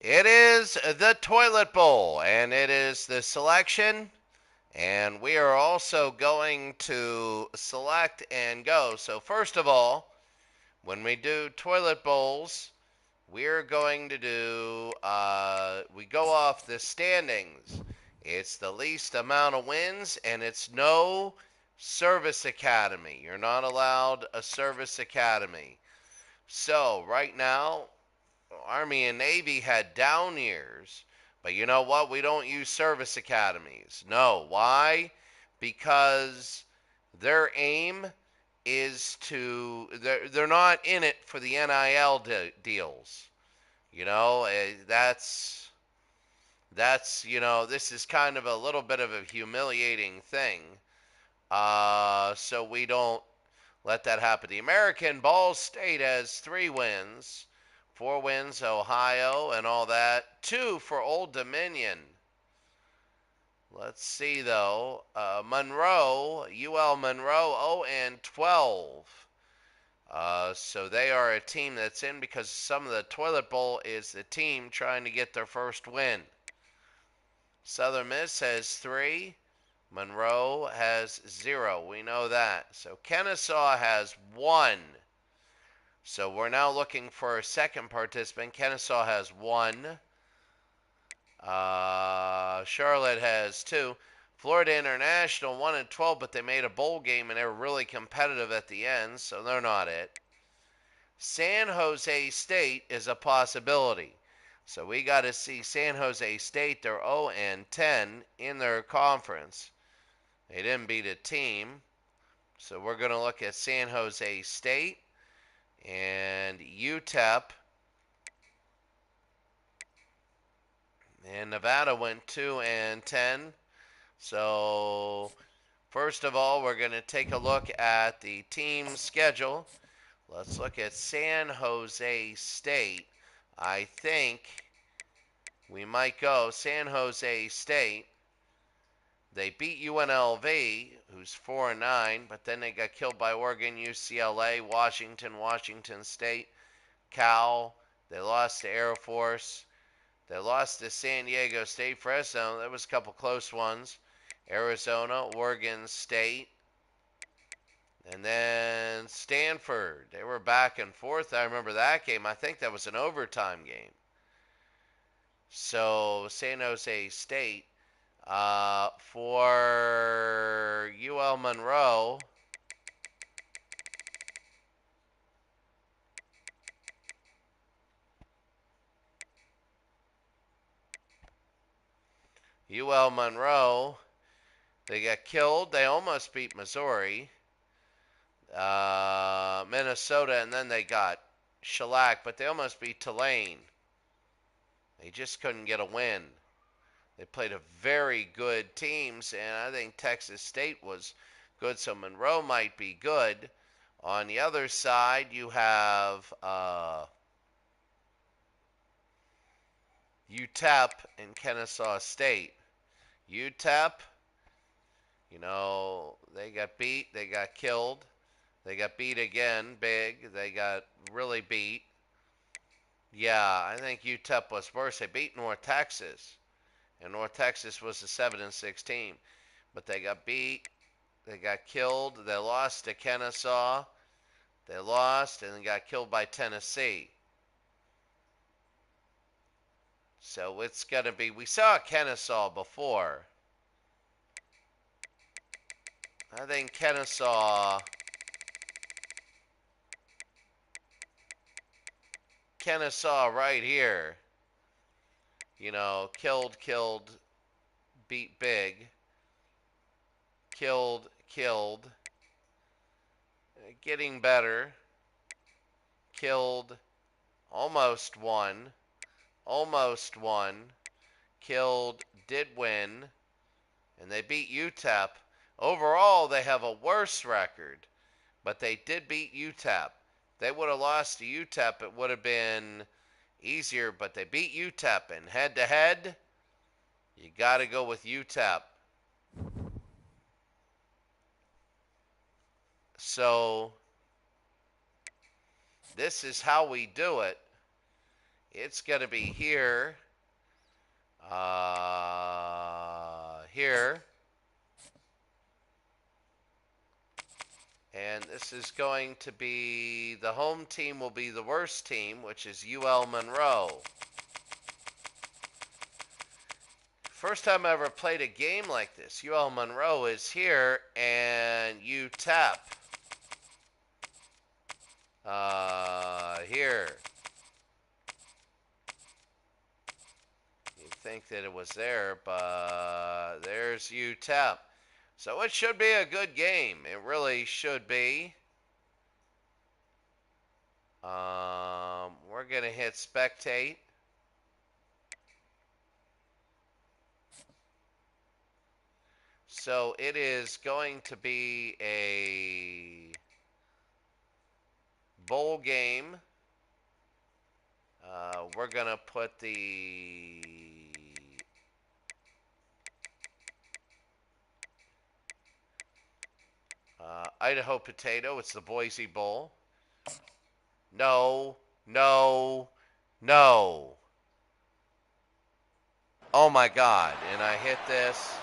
It is the Toilet Bowl, and it is the selection. And we are also going to select and go. So, first of all, when we do toilet bowls, we're going to we go off the standings. It's the least amount of wins, and it's no service academy. You're not allowed a service academy. So, right now, Army and Navy had down years, but you know what? We don't use service academies. No. Why? Because their aim is they're not in it for the NIL deals. You know, this is kind of a little bit of a humiliating thing. So we don't let that happen. The American Ball State has 3 wins. 4 wins, Ohio, and all that. 2 for Old Dominion. Let's see, though. Monroe, UL Monroe, 0-12. So they are a team that's in because some of the Toilet Bowl is the team trying to get their first win. Southern Miss has 3. Monroe has 0. We know that. So Kennesaw has 1. So we're now looking for a second participant. Kennesaw has 1. Charlotte has 2. Florida International 1-12, but they made a bowl game and they were really competitive at the end, so they're not it. San Jose State is a possibility. So we got to see San Jose State. They're 0-10 in their conference. They didn't beat a team. So we're going to look at San Jose State and UTEP. And Nevada went 2-10. So first of all, we're going to take a look at the team schedule. Let's look at San Jose State. I think we might go San Jose State. They beat UNLV, who's 4-9, but then they got killed by Oregon, UCLA, Washington State, Cal. They lost to Air Force. They lost to San Diego State, Fresno. There was a couple close ones. Arizona, Oregon State. And then Stanford. They were back and forth. I remember that game. I think that was an overtime game. So San Jose State for UL Monroe. UL Monroe. They got killed. They almost beat Missouri, Minnesota, and then they got shellacked, but they almost beat Tulane. They just couldn't get a win. They played a very good teams, and I think Texas State was good, so Monroe might be good. On the other side, you have UTEP and Kennesaw State. UTEP, they got beat, they got killed, they got beat again, big, they got really beat. Yeah, I think UTEP was worse. They beat North Texas, and North Texas was a 7-6 team, but they got beat, they got killed, they lost to Kennesaw, they lost, and they got killed by Tennessee. So it's going to be, we saw Kennesaw before. I think Kennesaw right here, killed, beat big, killed, getting better, killed, almost won, killed, did win, and they beat UTEP. Overall, they have a worse record, but they did beat UTEP. If they would have lost to UTEP, it would have been easier, but they beat UTEP, and head-to-head, you got to go with UTEP. So this is how we do it. It's going to be here, here, and this is going to be, the home team will be the worst team, which is UL Monroe. First time I ever played a game like this. UL Monroe is here, and UTEP here. You'd think that it was there, but there's UTEP. So it should be a good game. It really should be. We're going to hit spectate. So it is going to be a bowl game. We're going to put the Idaho Potato. It's the Boise Bowl. No, no, no. Oh my God. And I hit this.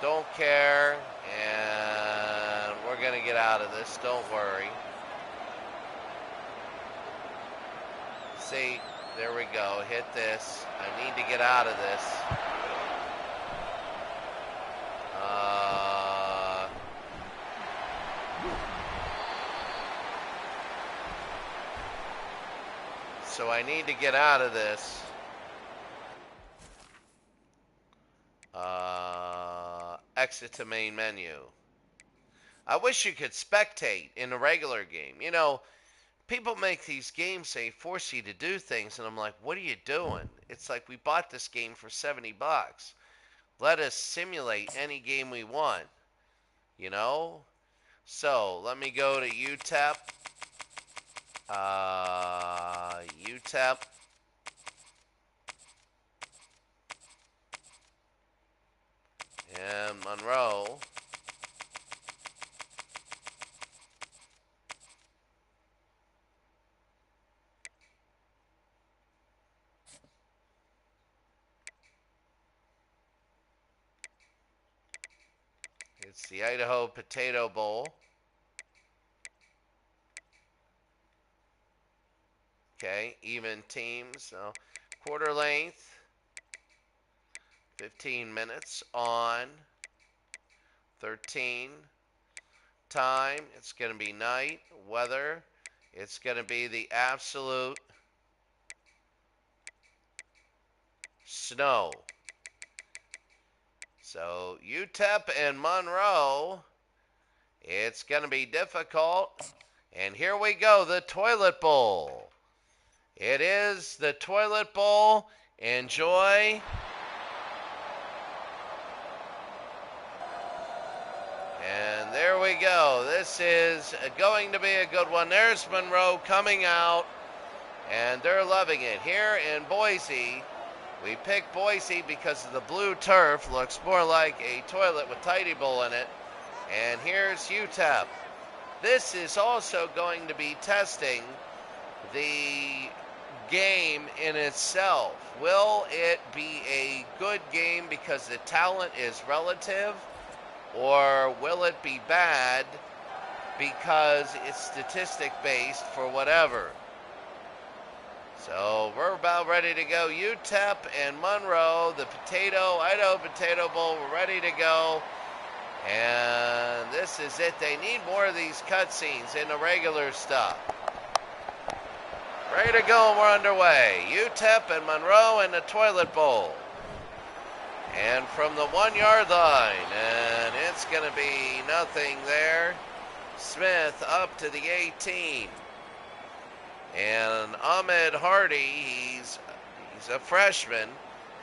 Don't care. And we're going to get out of this. Don't worry. See, there we go. Hit this. I need to get out of this. So I need to get out of this. Exit to main menu. I wish you could spectate in a regular game. You know, people make these games, they force you to do things, and I'm like, what are you doing? It's like, we bought this game for $70. Let us simulate any game we want, you know? So, let me go to UTEP. UTEP. And Monroe. It's the Idaho Potato Bowl. Okay, even teams. So quarter length. 15 minutes on. 13. Time. It's going to be night. Weather. It's going to be the absolute snow. So UTEP and Monroe, it's going to be difficult. And here we go, the Toilet Bowl. It is the Toilet Bowl. Enjoy. And there we go. This is going to be a good one. There's Monroe coming out, and they're loving it. Here in Boise, we picked Boise because of the blue turf. Looks more like a toilet with tidy bowl in it. And here's UTEP. This is also going to be testing the game in itself. Will it be a good game because the talent is relative? Or will it be bad because it's statistic-based for whatever? So we're about ready to go. UTEP and Monroe, the Idaho Potato Bowl, we're ready to go. And this is it. They need more of these cutscenes in the regular stuff. Ready to go, and we're underway. UTEP and Monroe in the Toilet Bowl. And from the 1-yard line, and it's going to be nothing there. Smith up to the 18. And Ahmed Hardy, he's a freshman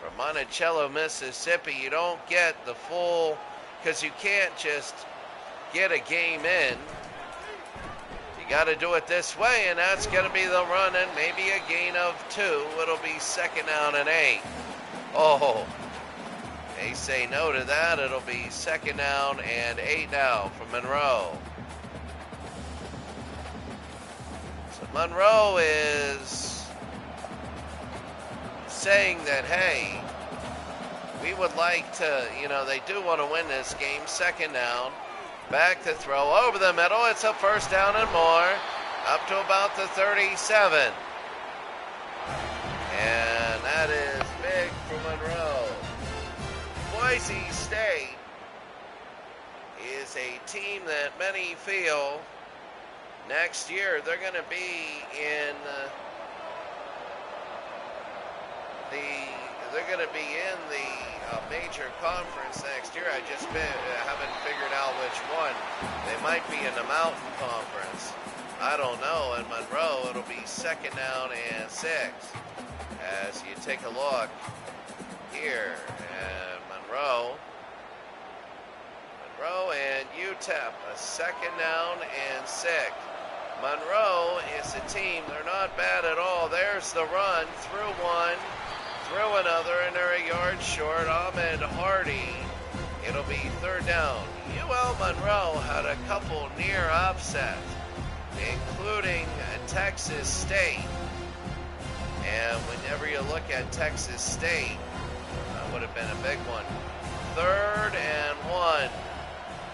from Monticello, Mississippi. You don't get the full, because you can't just get a game in. You got to do it this way, and that's going to be the run, and maybe a gain of 2. It'll be 2nd down and 8. Oh, they say no to that. It'll be 2nd down and 8 now for Monroe. So Monroe is saying that, hey, we would like to, they do want to win this game. Second down, back to throw over the middle. It's a first down and more, up to about the 37. And that is big for Monroe. Boise State is a team that many feel next year they're going to be in the major conference next year. I just haven't figured out which one. They might be in the Mountain Conference. I don't know. In Monroe, it'll be second down and 6. As you take a look here, and Monroe and UTEP, a second down and 6. Monroe is a team, they're not bad at all. There's the run, through one, through another, and they're a yard short. Ahmed Hardy, it'll be third down. UL Monroe had a couple near upsets, including Texas State. And whenever you look at Texas State, that would have been a big one. Third and 1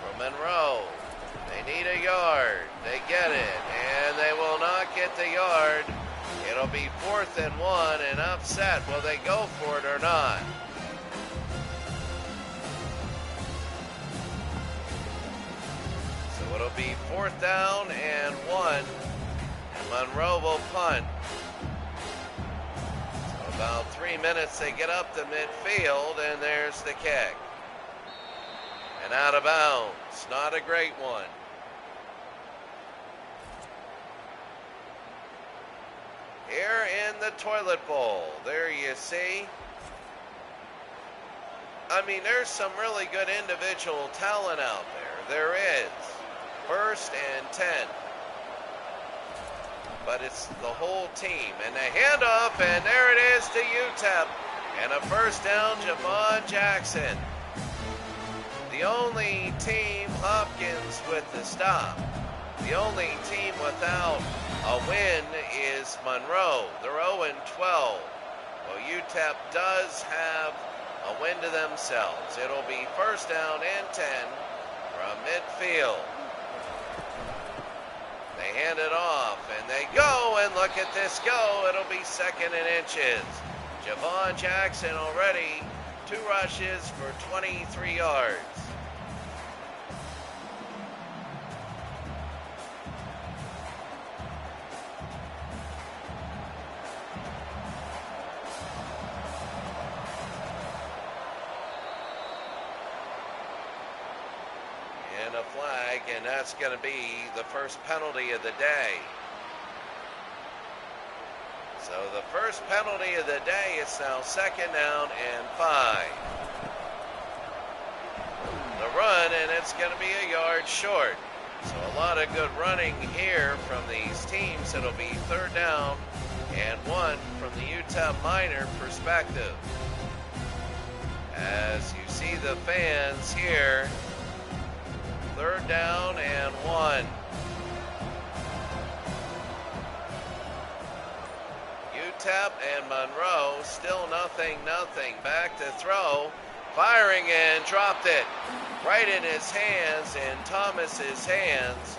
for Monroe. They need a yard. They get it, and they will not get the yard. It'll be 4th and 1, and upset. Will they go for it or not? So it'll be 4th down and 1, and Monroe will punt. So about 3 minutes, they get up to midfield, and there's the kick. And out of bounds. Not a great one. Here in the toilet bowl, there you see. I mean, there's some really good individual talent out there. There is. 1st and 10. But it's the whole team. And the handoff, and there it is to UTEP. And a first down, Javon Jackson. The only team, Hopkins, with the stop. The only team without a win is Monroe. They're 0-12. Well, UTEP does have a win to themselves. It'll be first down and 10 from midfield. They hand it off, and they go, and look at this go. It'll be 2nd and inches. Javon Jackson already 2 rushes for 23 yards. And a flag, and that's going to be the first penalty of the day. So the first penalty of the day is now 2nd down and 5. The run, and it's going to be a yard short. So a lot of good running here from these teams. It'll be 3rd down and 1 from the UTEP Minor perspective. As you see the fans here, 3rd down and 1. UTEP and Monroe still nothing. Back to throw, firing, and dropped it right in his hands, in Thomas's hands,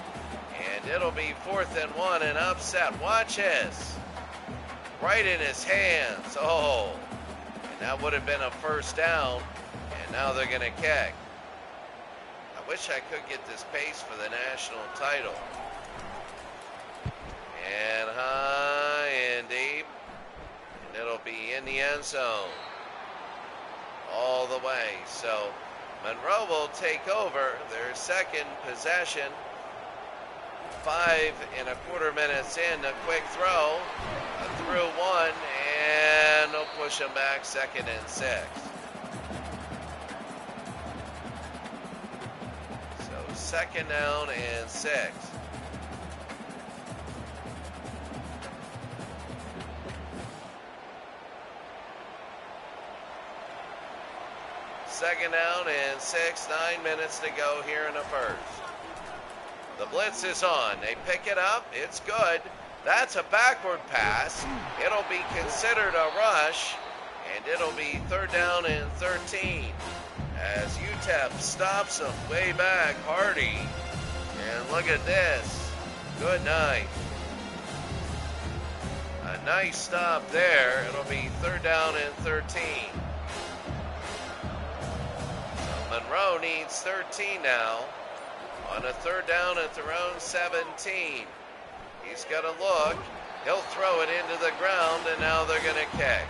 and it'll be 4th and 1, and upset. Watch this, right in his hands. Oh, and that would have been a first down, and now they're going to kick. I wish I could get this pace for the national title. And high and deep. And it'll be in the end zone. All the way. So Monroe will take over their second possession. 5.25 minutes in. A quick throw. Through one. And they'll push them back. 2nd and 6. 2nd down and 6. Second down and 6. 9 minutes to go here in the first. The blitz is on. They pick it up. It's good. That's a backward pass. It'll be considered a rush. and it'll be 3rd down and 13 as UTEP stops them way back. Hardy, and look at this. Good night. A nice stop there. It'll be 3rd down and 13. So Monroe needs 13 now on a 3rd down at their own 17. He's got to look. He'll throw it into the ground, and now they're going to kick.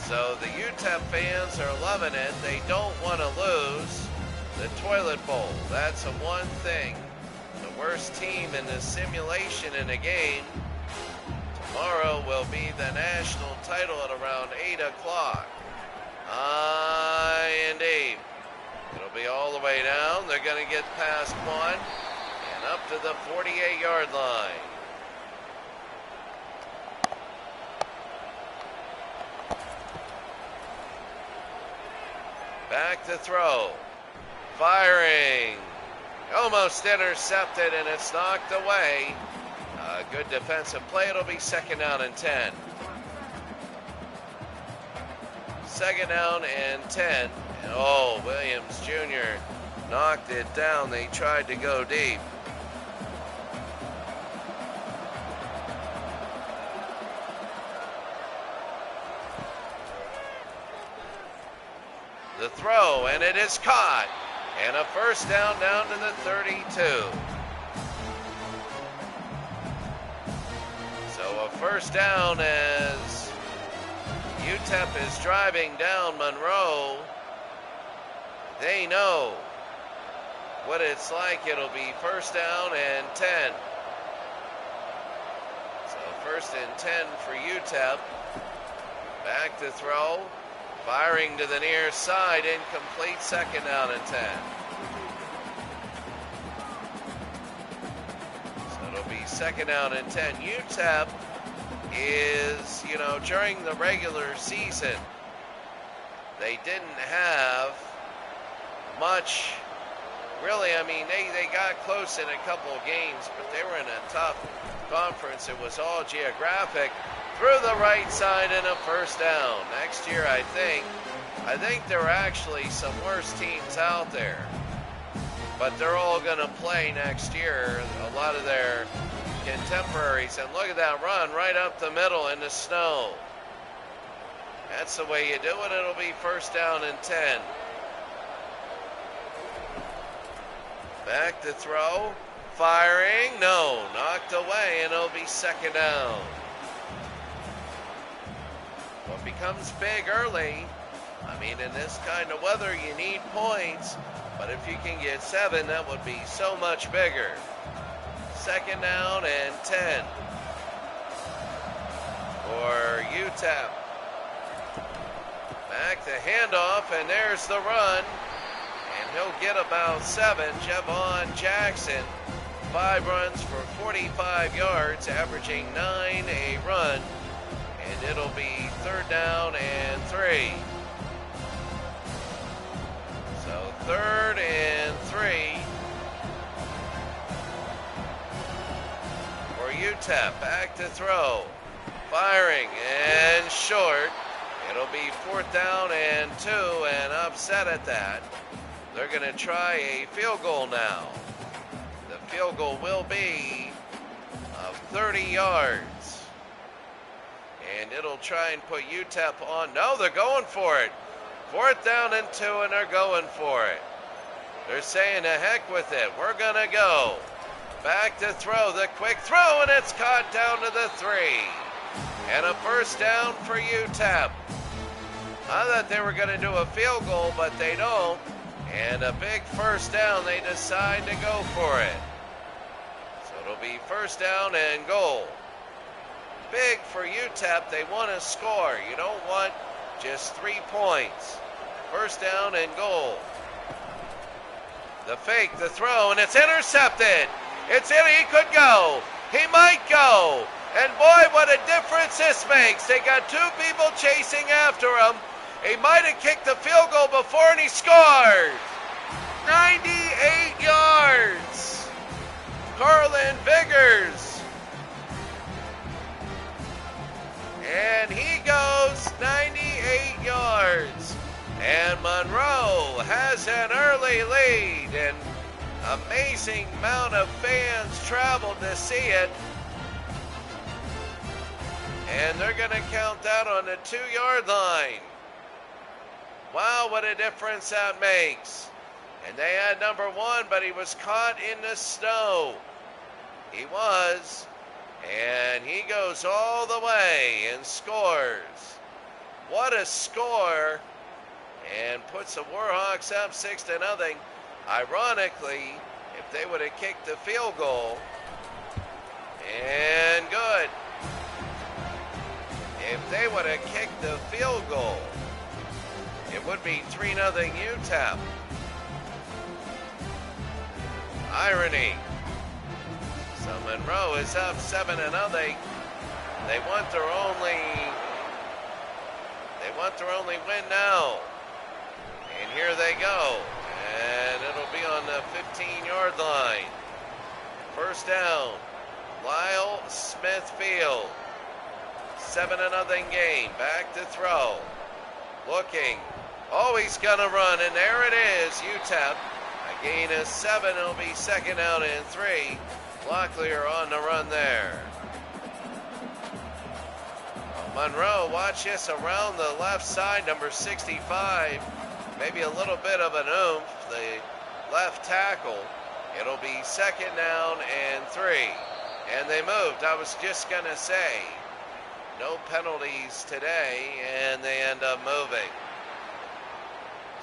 So the UTEP fans are loving it. They don't want to lose the Toilet Bowl. That's the one thing. The worst team in the simulation in a game tomorrow will be the national title at around 8 o'clock. High and deep. It'll be all the way down. They're going to get past one and up to the 48-yard line. Back to throw. Firing. Almost intercepted, and it's knocked away. Good defensive play. It'll be 2nd down and 10. 2nd down and 10. And oh, Williams Jr. knocked it down. They tried to go deep. The throw, and it is caught. And a 1st down down to the 32. So a 1st down as UTEP is driving down Monroe. They know what it's like. It'll be 1st down and 10. So 1st and 10 for UTEP. Back to throw. Firing to the near side, incomplete, 2nd down and 10. So it'll be 2nd down and 10. UTEP is, during the regular season, they didn't have much, really. I mean, they got close in a couple of games, but they were in a tough conference. It was all geographic. Through the right side and a 1st down. Next year, I think there are actually some worse teams out there. But they're all going to play next year, a lot of their contemporaries. And look at that run right up the middle in the snow. That's the way you do it. It'll be 1st down and 10. Back to throw. Firing. No. Knocked away, and it'll be 2nd down. What becomes big early, I mean, in this kind of weather, you need points, but if you can get 7, that would be so much bigger. 2nd down and 10 for UTEP. Back to handoff, and there's the run, and he'll get about 7. Javon Jackson, 5 runs for 45 yards, averaging 9 a run. And it'll be 3rd down and 3. So 3rd and 3 for UTEP. Back to throw. Firing and short. It'll be 4th down and 2, and upset at that. They're going to try a field goal now. The field goal will be of 30 yards. And it'll try and put UTEP on. No, they're going for it. 4th down and 2, and they're going for it. They're saying to heck with it. We're going to go. Back to throw. The quick throw, and it's caught down to the 3. And a 1st down for UTEP. I thought they were going to do a field goal, but they don't. And a big 1st down. They decide to go for it. So it'll be 1st down and goal. Big for UTEP. They want to score. You don't want just 3 points. 1st down and goal. The fake, the throw, and it's intercepted. It's in. He could go. He might go. And boy, what a difference this makes. They got 2 people chasing after him. He might have kicked the field goal before, and he scored. 98 yards. Carlin Biggers. Monroe has an early lead, and amazing amount of fans traveled to see it. And they're going to count that on the 2-yard line. Wow, what a difference that makes. And they had number 1, but he was caught in the snow. He was. And he goes all the way and scores. What a score. And puts the Warhawks up 6-0. Ironically, if they would have kicked the field goal, and good. If they would have kicked the field goal, it would be 3-0 UTEP. Irony. So Monroe is up 7-0. They want their only win now. And here they go. And it'll be on the 15-yard line. First down. Lyle Smith Field. 7-0 game. Back to throw. Looking. Oh, he's going to run. And there it is. UTEP. A gain of 7. It'll be second down and 3. Locklear on the run there. Monroe, watch this around the left side, number 65. Maybe a little bit of an oomph, the left tackle. It'll be second down and 3. And they moved. I was just going to say, no penalties today, and they end up moving.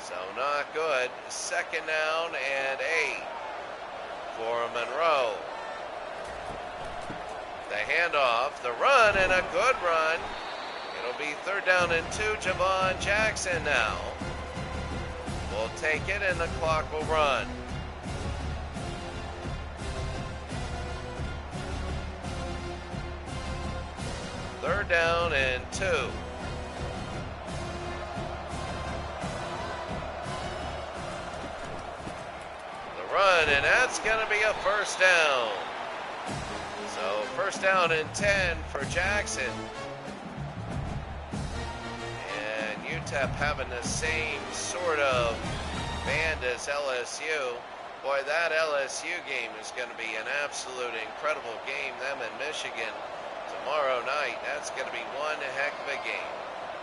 So not good. Second down and 8 for Monroe. The handoff, the run, and a good run. It'll be third down and 2. Javon Jackson now will take it, and the clock will run. Third down and 2. The run, and that's going to be a first down. So first down and 10 for Jackson. And UTEP having the same sort of band as LSU. Boy, that LSU game is going to be an absolute incredible game. Them in Michigan tomorrow night. That's going to be one heck of a game.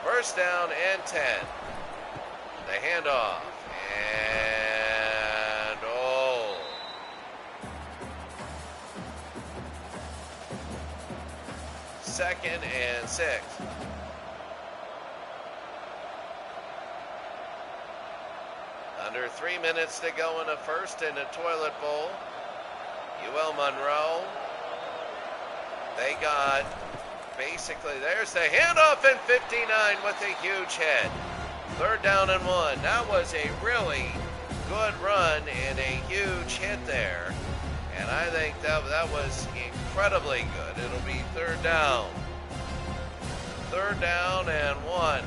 First down and 10. The handoff. And oh. Second and 6. Under 3 minutes to go in the first in the Toilet Bowl. UL Monroe. They got basically, there's the handoff in 59 with a huge hit. Third down and 1. That was a really good run and a huge hit there. And I think that was incredibly good. It'll be third down. Third down and 1.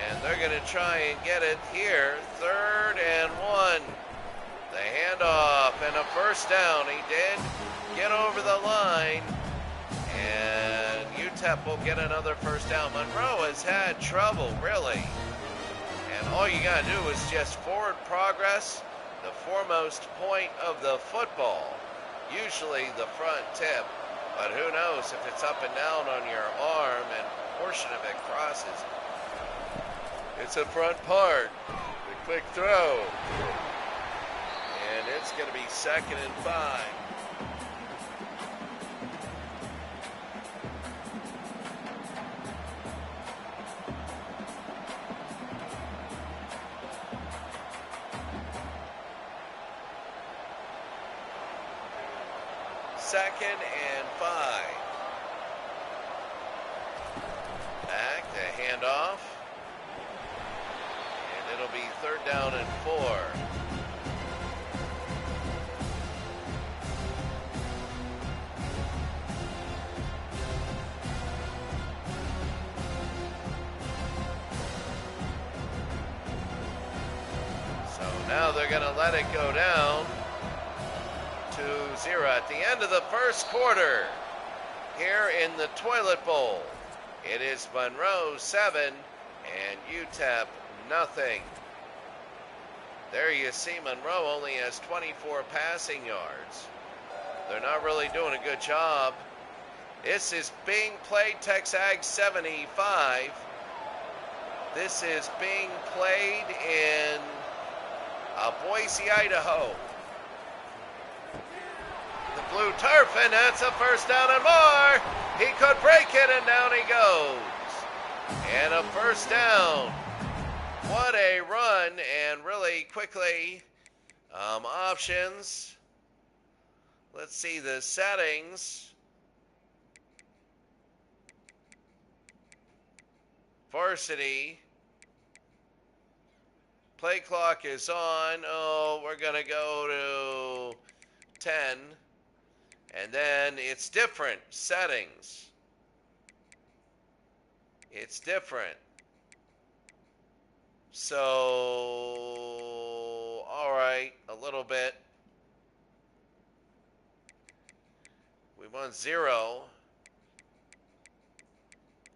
And they're going to try and get it here. Third and 1. The handoff and a first down. He did get over the line. And UTEP will get another first down. Monroe has had trouble, really. And all you got to do is just forward progress, the foremost point of the football. Usually the front tip. But who knows if it's up and down on your arm and a portion of it crosses. It's a front part. The quick throw. And it's going to be second and 5. Second and 5. Back to handoff. And it'll be third down and 4. Now they're going to let it go down 2-0 at the end of the first quarter here in the Toilet Bowl. It is Monroe 7, And UTEP, nothing. There you see Monroe only has 24 passing yards. They're not really doing a good job. This is being played Texag 75. This is being played in Boise, Idaho. The blue turf, and that's a first down and more. He could break it, and down he goes. And a first down. What a run, and really quickly, options. Let's see the settings. Varsity. Play clock is on. Oh, we're going to go to 10. And then it's different settings. It's different. So, all right, a little bit. We want 0.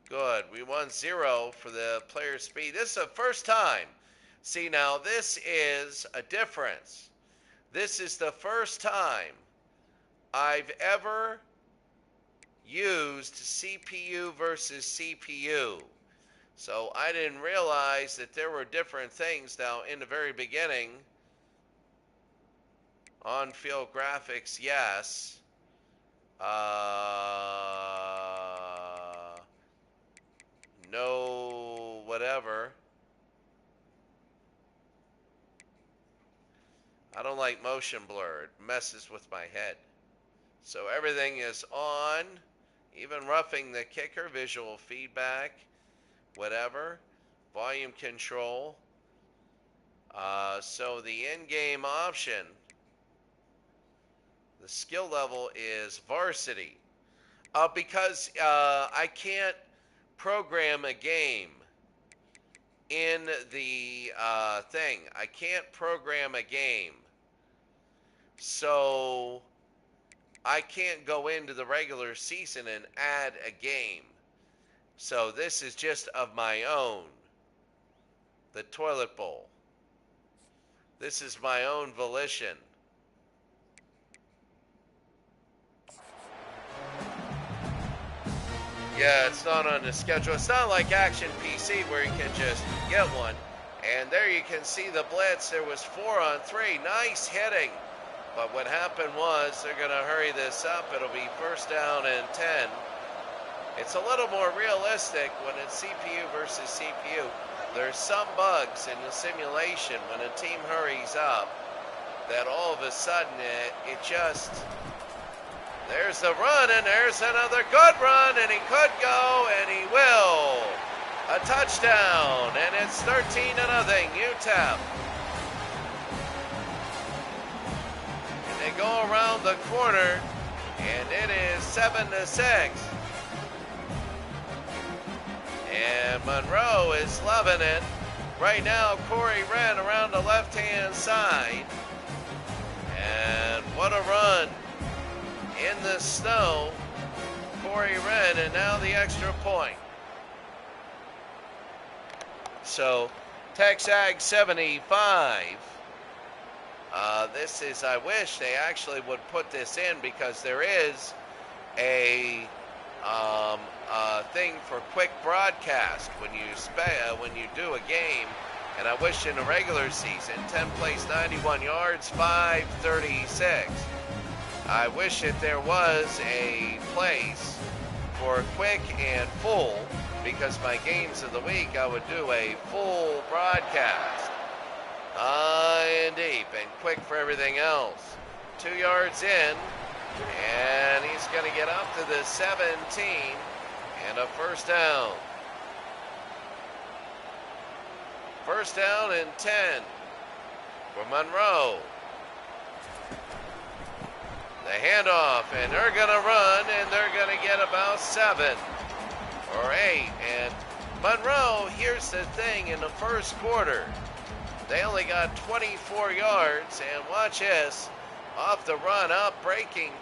Good. We want 0 for the player speed. This is the first time. See, now this is a difference. This is the first time I've ever used CPU versus CPU. So I didn't realize that there were different things. Now, in the very beginning, on-field graphics, yes. No, whatever. I don't like motion blur. It messes with my head. So everything is on, even roughing the kicker, visual feedback, whatever, volume control. So the in-game option, the skill level is varsity. Because I can't program a game in the thing. I can't program a game. So I can't go into the regular season and add a game. So this is just of my own. The toilet bowl. This is my own volition. Yeah, it's not on the schedule. It's not like Action PC where you can just get one. And there you can see the blitz. There was 4 on 3. Nice hitting. But what happened was they're going to hurry this up. It'll be first down and 10. It's a little more realistic when it's CPU versus CPU. There's some bugs in the simulation when a team hurries up that all of a sudden it just... There's the run, and there's another good run, and he could go, and he will. A touchdown, and it's 13-0, UTEP. And they go around the corner, and it is 7-6. And Monroe is loving it. Right now, Corey Wren around the left-hand side. And what a run. In the snow, Corey Wren, and now the extra point. So, Texag 75. This is, I wish they actually would put this in because there is a thing for quick broadcast when you do a game. And I wish in the regular season, 10 plays 91 yards, 536. I wish that there was a place for quick and full, because my games of the week I would do a full broadcast. High and deep and quick for everything else. 2 yards in, and he's going to get up to the 17 and a first down. First down and 10 for Monroe. The handoff, and they're going to run, and they're going to get about 7 or 8. And Monroe, here's the thing, in the first quarter, they only got 24 yards, and watch this, off the run up, breaking.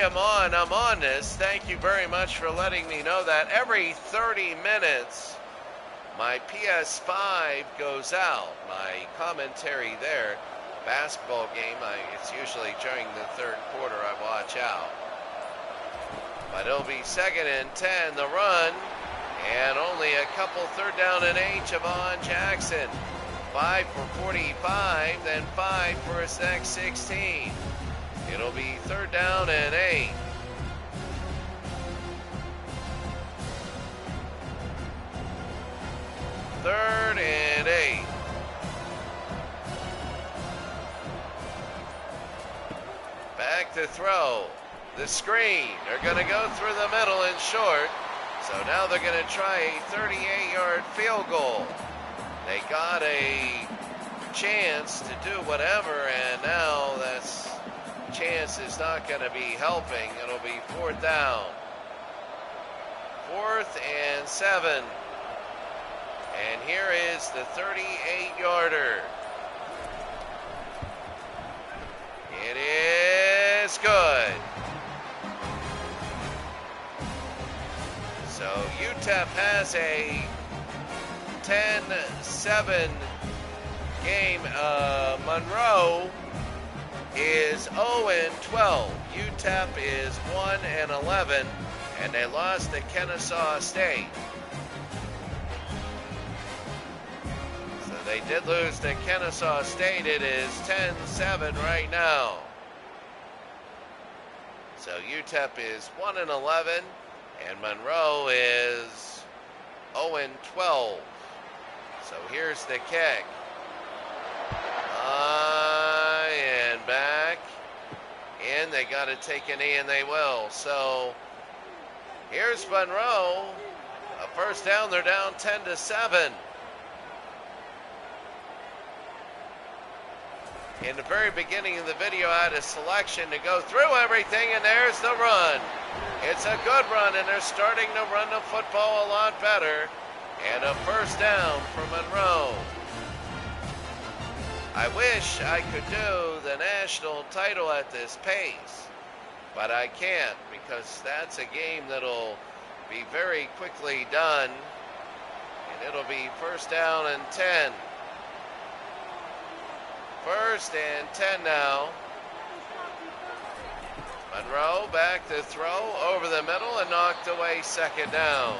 am on this. Thank you very much for letting me know that. Every 30 minutes, my PS5 goes out. My commentary there, basketball game, it's usually during the third quarter I watch out. But it'll be 2nd and 10, the run, and only a couple third down and 8, Javon Jackson. 5 for 45, then 5 for his next 16. It'll be 3rd down and 8. Third and 8. Back to throw. The screen. They're going to go through the middle and short. So now they're going to try a 38-yard field goal. They got a chance to do whatever, and now that chance is not going to be helping. It'll be 4th down. 4th and 7. And here is the 38-yarder. It is good. So UTEP has a 10-7 game. Monroe is 0-12. UTEP is 1-11, and they lost to Kennesaw State. So they did lose to Kennesaw State. It is 10-7 right now. So UTEP is 1-11, and Monroe is 0-12. So here's the kick. And back. In. They got to take a knee, and they will. So here's Monroe. A 1st down. They're down 10-7. In the very beginning of the video, I had a selection to go through everything, and there's the run. It's a good run, and they're starting to run the football a lot better. And a 1st down for Monroe. I wish I could do the national title at this pace, but I can't, because that's a game that'll be very quickly done, and it'll be 1st down and 10. 1st and 10 now. Monroe back to throw over the middle and knocked away 2nd down.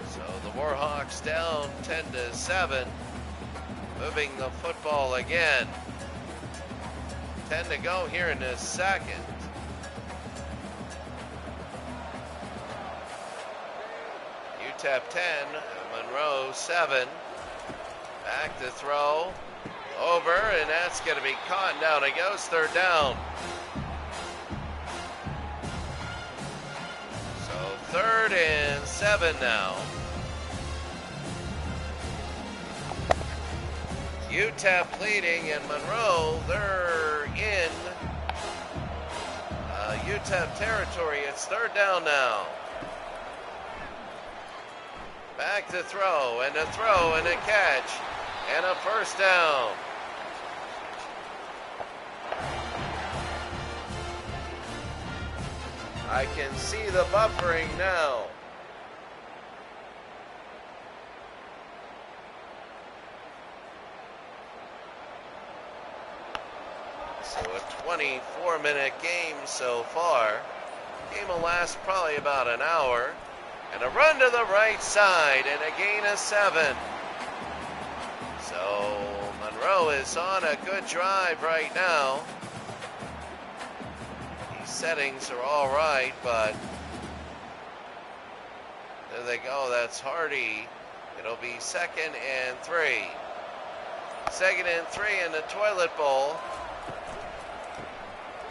So the Warhawks down 10-7, moving the football again. 10 to go here in the 2nd. UTEP 10, Monroe 7. Back to throw. Over, and that's going to be caught. Down it goes. 3rd down. So 3rd and 7 now. UTEP leading, and Monroe, they're in UTEP territory. It's 3rd down now. Back to throw, and a throw, and a catch, and a 1st down. I can see the buffering now. So a 24-minute game so far. Game will last probably about an hour. And a run to the right side, and a gain of 7. So Monroe is on a good drive right now. These settings are all right, but there they go. That's Hardy. It'll be 2nd and 3. 2nd and 3 in the toilet bowl.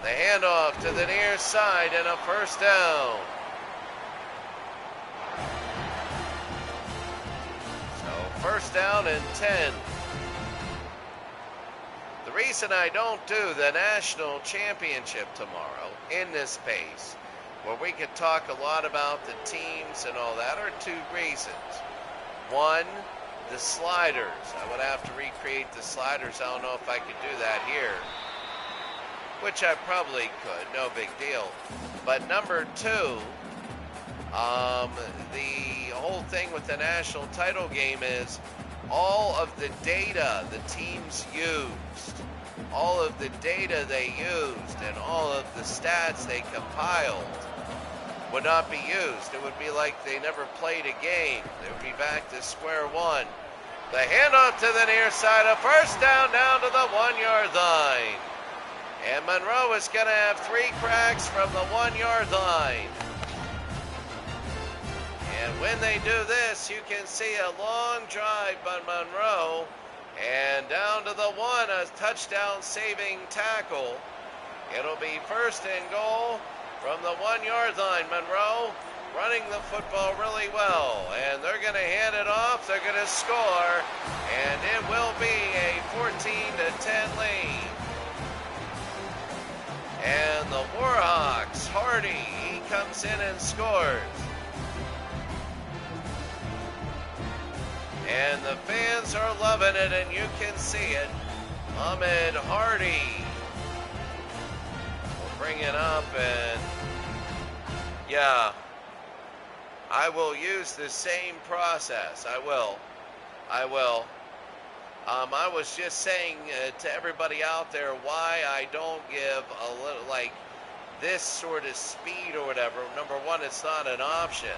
The handoff to the near side, and a 1st down. So 1st down and 10. The reason I don't do the national championship tomorrow in this pace, where we could talk a lot about the teams and all that, are 2 reasons. One, the sliders. I would have to recreate the sliders. I don't know if I could do that here. which I probably could, no big deal. But number two, the whole thing with the national title game is all of the data the teams used, all of the data they used, and all of the stats they compiled would not be used. It would be like they never played a game. They would be back to square one. The handoff to the near side, a first down to the 1-yard line. And Monroe is going to have 3 cracks from the 1-yard line. And when they do this, you can see a long drive by Monroe. And down to the 1, a touchdown-saving tackle. It'll be first and goal from the 1-yard line. Monroe running the football really well. And they're going to hand it off. They're going to score. And it will be a 14-10 lead. And the Warhawks, Hardy, he comes in and scores. And the fans are loving it, and you can see it. Ahmed Hardy will bring it up, and yeah, I will use the same process. I will. I was just saying to everybody out there why I don't give a little, like, this sort of speed or whatever. Number one, it's not an option.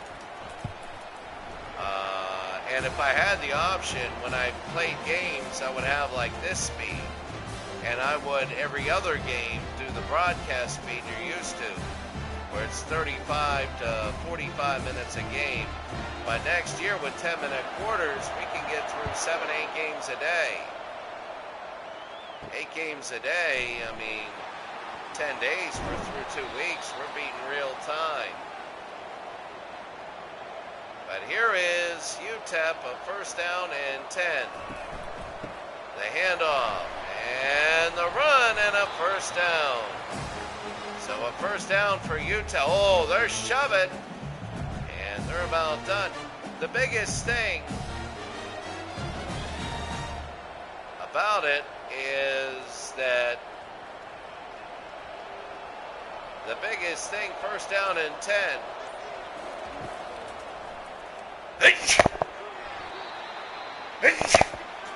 And if I had the option, when I played games, I would have like this speed. And I would, every other game, do the broadcast speed you're used to, where it's 35 to 45 minutes a game. But next year, with 10-minute quarters, we can get through 7, 8 games a day. 8 games a day, I mean, 10 days, we're through 2 weeks, we're beating real time. But here is UTEP, a first down and 10. The handoff, and the run, and a first down. So a first down for UTEP. Oh, they're shoving, and they're about done. The biggest thing about it is that the biggest thing, first down and 10.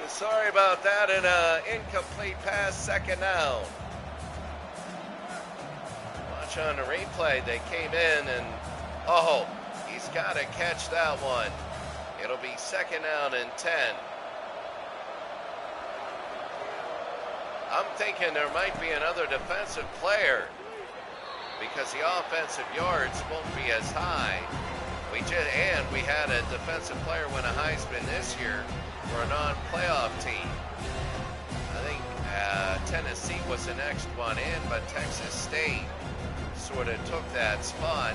Sorry about that, and an incomplete pass, second down. Watch on the replay, they came in and, oh, he's got to catch that one. It'll be second down and 10. I'm thinking there might be another defensive player because the offensive yards won't be as high. We had a defensive player win a Heisman this year for a non-playoff team. I think Tennessee was the next one in, but Texas State sort of took that spot.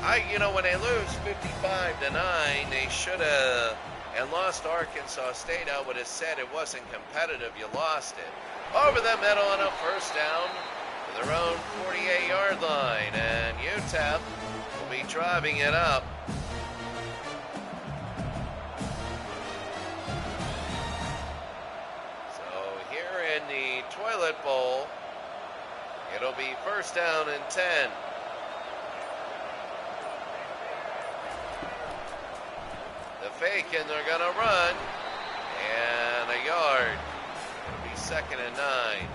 When they lose 55-9, they should have, and lost Arkansas State, I would have said it wasn't competitive, you lost it. Over the middle and a first down to their own 48-yard line, and UTEP will be driving it up. In the Toilet Bowl, it'll be first down and 10. The fake, and they're gonna run, and a yard. It'll be second and 9.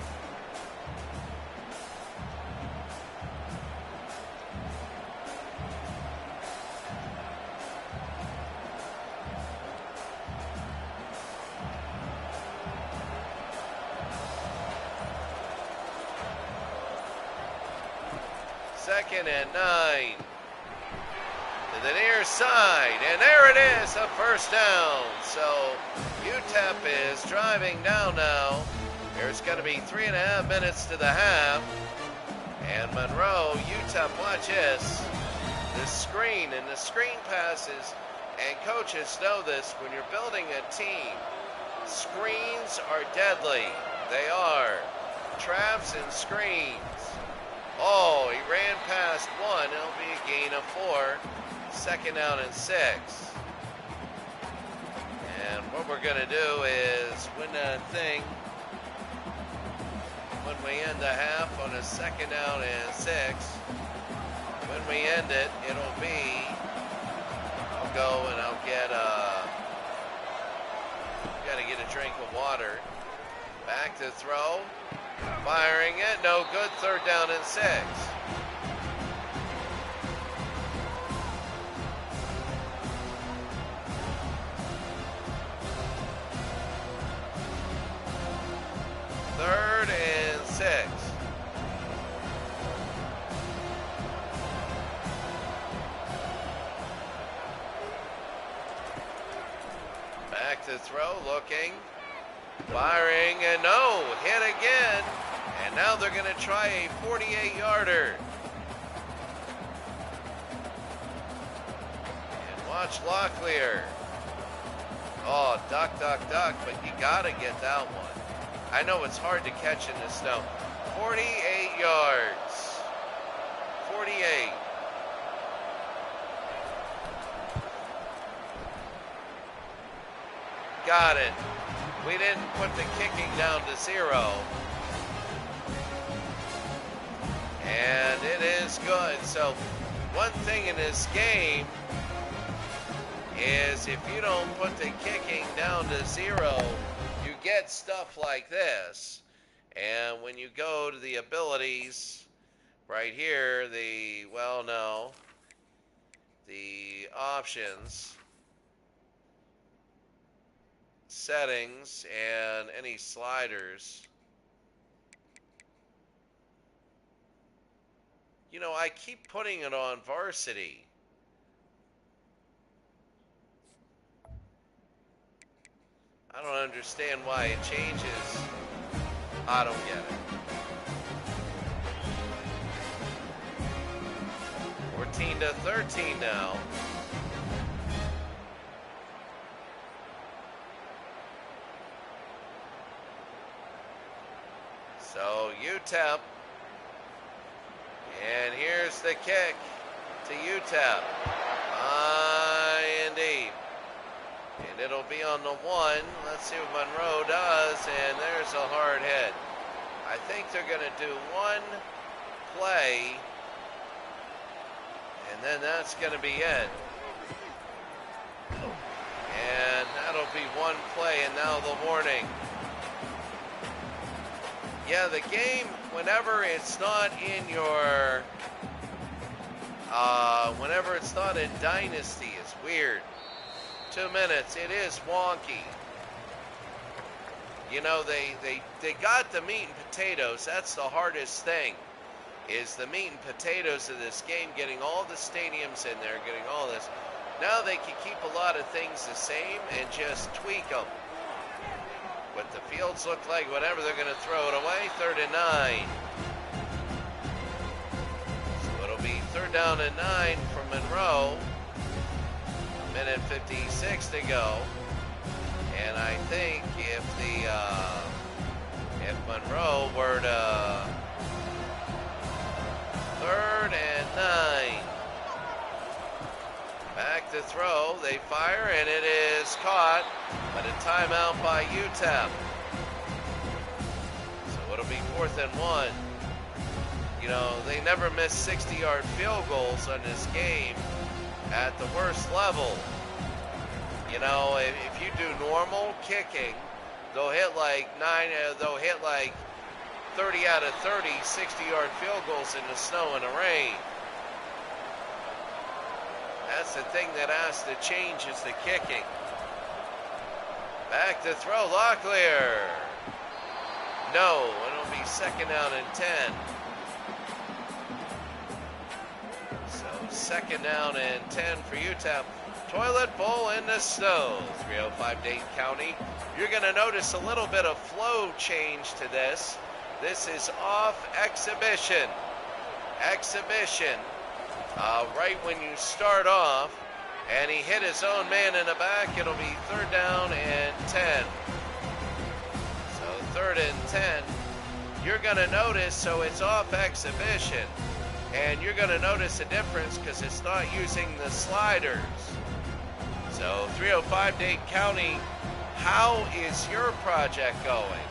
Second and 9 to the near side, and there it is, a first down. So UTEP is driving down now. There's going to be 3.5 minutes to the half, and Monroe, UTEP, watch this, the screen and the screen passes, and coaches know this, when you're building a team, screens are deadly. They are. Traps and screens. Oh, he ran past one. It'll be a gain of 4. Second down and 6. And what we're going to do is, when that thing when we end the half on a 2nd down and 6. When we end it, it'll be, I'll go and I'll get gotta get a drink of water. Back to throw. Firing it. No good. 3rd down and 6. Third and 6. Back to throw, looking, firing, and no, hit again. And now they're going to try a 48-yarder. And watch Locklear. Oh, duck, duck, duck, but you got to get that one. I know it's hard to catch in the snow. 48 yards. 48. Got it. We didn't put the kicking down to 0. And it is good. So one thing in this game is if you don't put the kicking down to 0, you get stuff like this. And when you go to the abilities right here, the options, settings, and any sliders. You know, I keep putting it on varsity. I don't understand why it changes. I don't get it. 14-13 now. So UTEP, and here's the kick to UTEP. High and deep. And it'll be on the 1. Let's see what Monroe does, and there's a hard hit. I think they're going to do one play, and then that's going to be it. And that'll be one play, and now the warning. Yeah, the game, whenever it's not in your, whenever it's not in Dynasty, it's weird. 2 minutes, it is wonky. You know, they got the meat and potatoes. That's the hardest thing, is the meat and potatoes of this game, getting all the stadiums in there, getting all this. Now they can keep a lot of things the same and just tweak them. What the fields look like, whatever, they're going to throw it away. 3rd and 9. So it'll be 3rd down and 9 from Monroe. 1:56 to go. And I think if Monroe were to 3rd and 9. Back to throw, they fire, and it is caught, but a timeout by UTEP. So it'll be 4th and 1. You know, they never miss 60-yard field goals on this game at the worst level. You know, if you do normal kicking, they'll hit like 30 out of 30 60-yard field goals in the snow and the rain. That's the thing that has to change, is the kicking. Back to throw, Locklear. No, it'll be 2nd down and 10. So 2nd down and 10 for UTEP. Toilet bowl in the snow. 305 Dayton County. You're going to notice a little bit of flow change to this. This is off exhibition. Exhibition. Right when you start off, and he hit his own man in the back, it'll be 3rd down and 10. So 3rd and 10, you're going to notice, so it's off exhibition, and you're going to notice a difference because it's not using the sliders. So 305 Dayton County, how is your project going?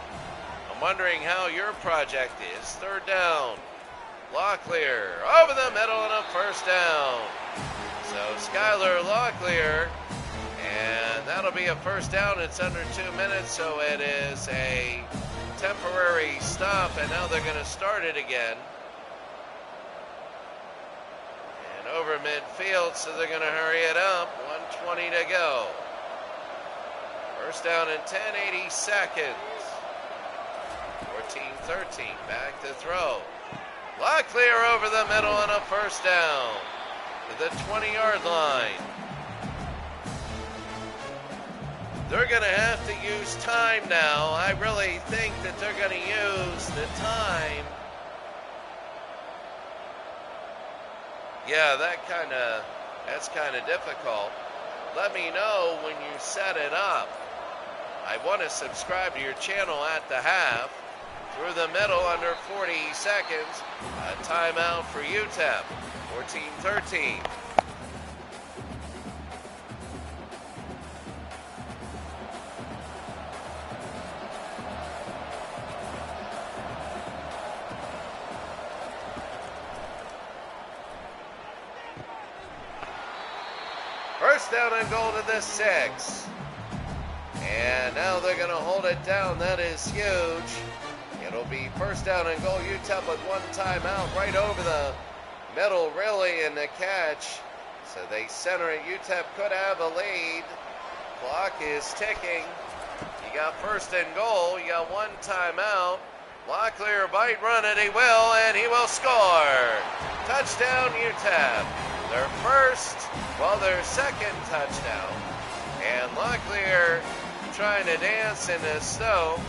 I I'm wondering how your project is. Third down. Locklear over the middle and a first down. So Skylar Locklear, and that'll be a first down. It's under 2 minutes, so it is a temporary stop, and now they're going to start it again. And over midfield, so they're going to hurry it up. 1:20 to go. First down in 10, 80 seconds. 14-13, back to throw. Locklear over the middle and a first down to the 20-yard line. They're going to have to use time now. I really think that they're going to use the time. Yeah, that's kind of difficult. Let me know when you set it up. I want to subscribe to your channel at the half. Through the middle, under 40 seconds. A timeout for UTEP. 14-13. First down and goal to the 6. And now they're going to hold it down. That is huge. It'll be first down and goal. UTEP with one timeout right over the middle, really, in the catch. So they center it. UTEP could have a lead. Clock is ticking. You got first and goal. You got one timeout. Locklear might run it. He will, and he will score. Touchdown, UTEP. Their second touchdown. And Locklear trying to dance in the snow.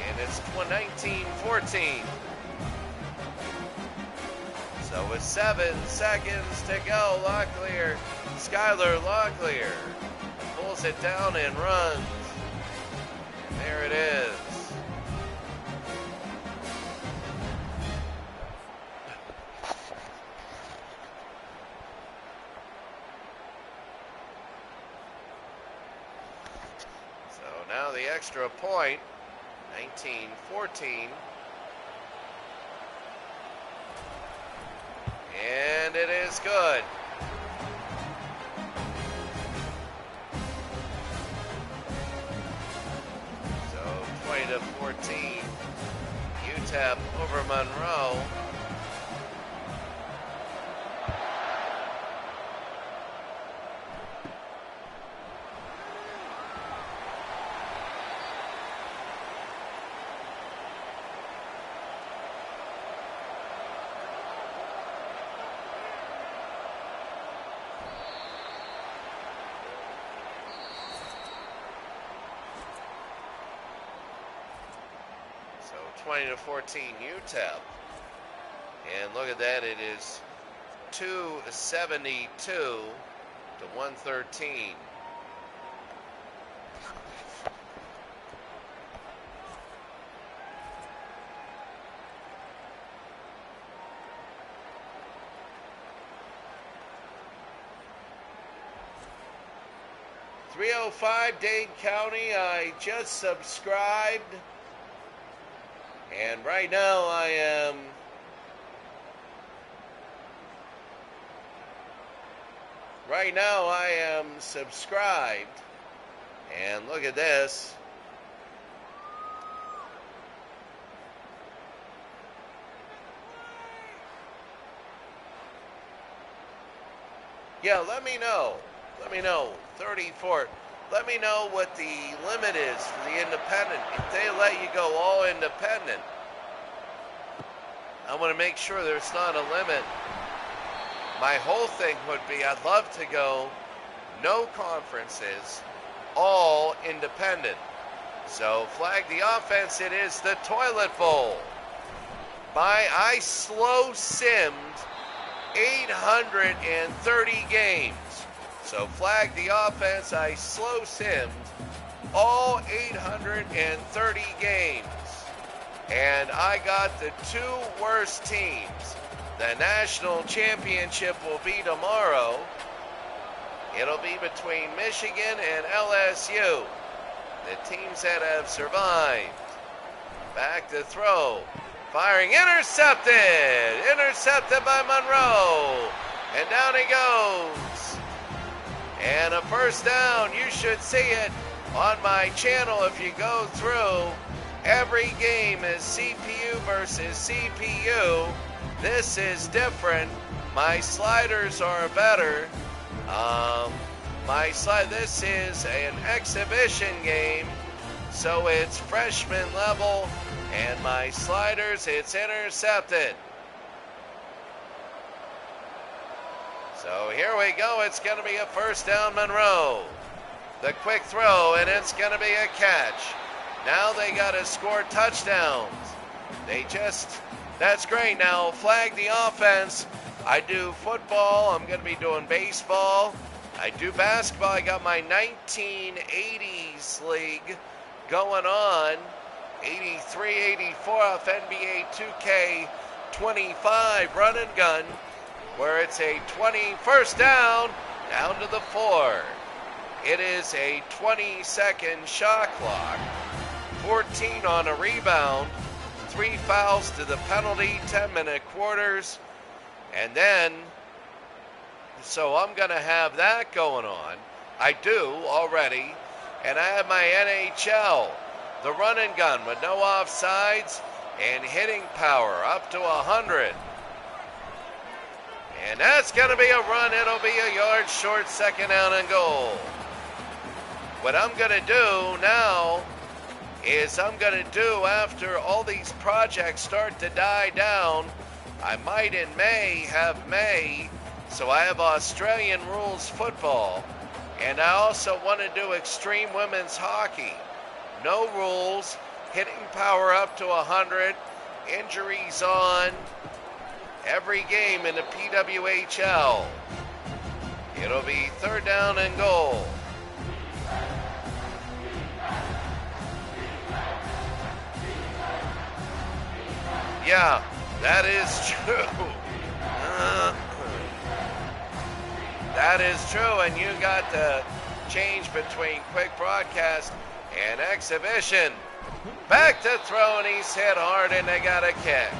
And it's 19-14. So with 7 seconds to go, Skylar Locklear pulls it down and runs. And there it is. So now the extra point. 19-14. And it is good. So 20-14. UTEP over Monroe. So 20-14 UTEP. And look at that, it is 272 to 113. .305 Dade County, I just subscribed. And right now I am subscribed. And look at this. Yeah, let me know. 34. Let me know what the limit is for the independent. If they let you go all independent, I want to make sure there's not a limit. My whole thing would be I'd love to go no conferences, all independent. So flag the offense. It is the Toilet Bowl. I slow simmed 830 games. So flag the offense. I slow simmed all 830 games. And I got the two worst teams. The national championship will be tomorrow. It'll be between Michigan and LSU. The teams that have survived. Back to throw. Firing, intercepted! Intercepted by Monroe. And down he goes. And a first down. You should see it on my channel if you go through. Every game is CPU versus CPU. This is different. My sliders are better. This is an exhibition game, so it's freshman level, and my sliders, it's intercepted. So here we go. It's going to be a first down, Monroe. The quick throw, and it's going to be a catch. Now they got to score touchdowns. That's great. Now flag the offense. I do football. I'm going to be doing baseball. I do basketball. I got my 1980s league going on. 83, 84 off NBA 2K 25 run and gun, where it's a 20 first down to the 4. It is a 20-second shot clock. 14 on a rebound. 3 fouls to the penalty, 10-minute quarters. And then, so I'm going to have that going on. I do already. And I have my NHL, the run and gun with no offsides and hitting power up to 100. And that's going to be a run. It'll be a yard short, second down and goal. What I'm going to do now is after all these projects start to die down, I might in May have so I have Australian rules football, and I also want to do extreme women's hockey. No rules, hitting power up to 100, injuries on every game in the PWHL. It'll be third down and goal. Yeah, that is true. That is true, and you got the change between quick broadcast and exhibition. Back to throw, and he's hit hard, and they got a kick.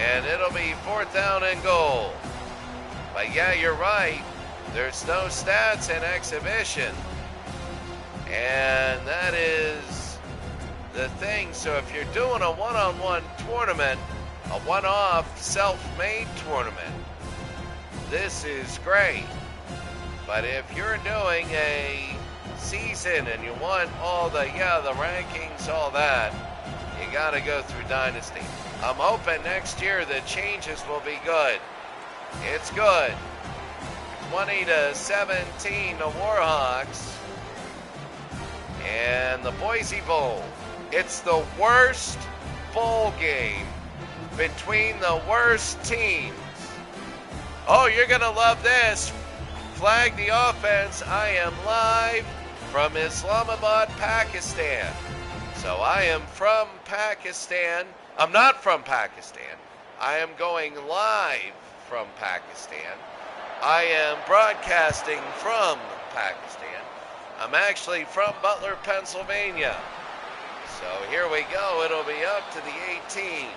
And it'll be fourth down and goal. But yeah, you're right. There's no stats in exhibition. And that is the thing. So if you're doing a one-on-one tournament, a one-off self-made tournament, this is great. But if you're doing a season and you want all the rankings, all that, you got to go through Dynasty. I'm hoping next year the changes will be good. It's good. 20-17, the Warhawks. And the Boise Bowl. It's the worst bowl game between the worst teams. Oh, you're going to love this. Flag the offense. I am live from Islamabad, Pakistan. So I am from Pakistan. I'm not from Pakistan. I am going live from Pakistan. I am broadcasting from Pakistan. I'm actually from Butler, Pennsylvania. So here we go. It'll be up to the 18.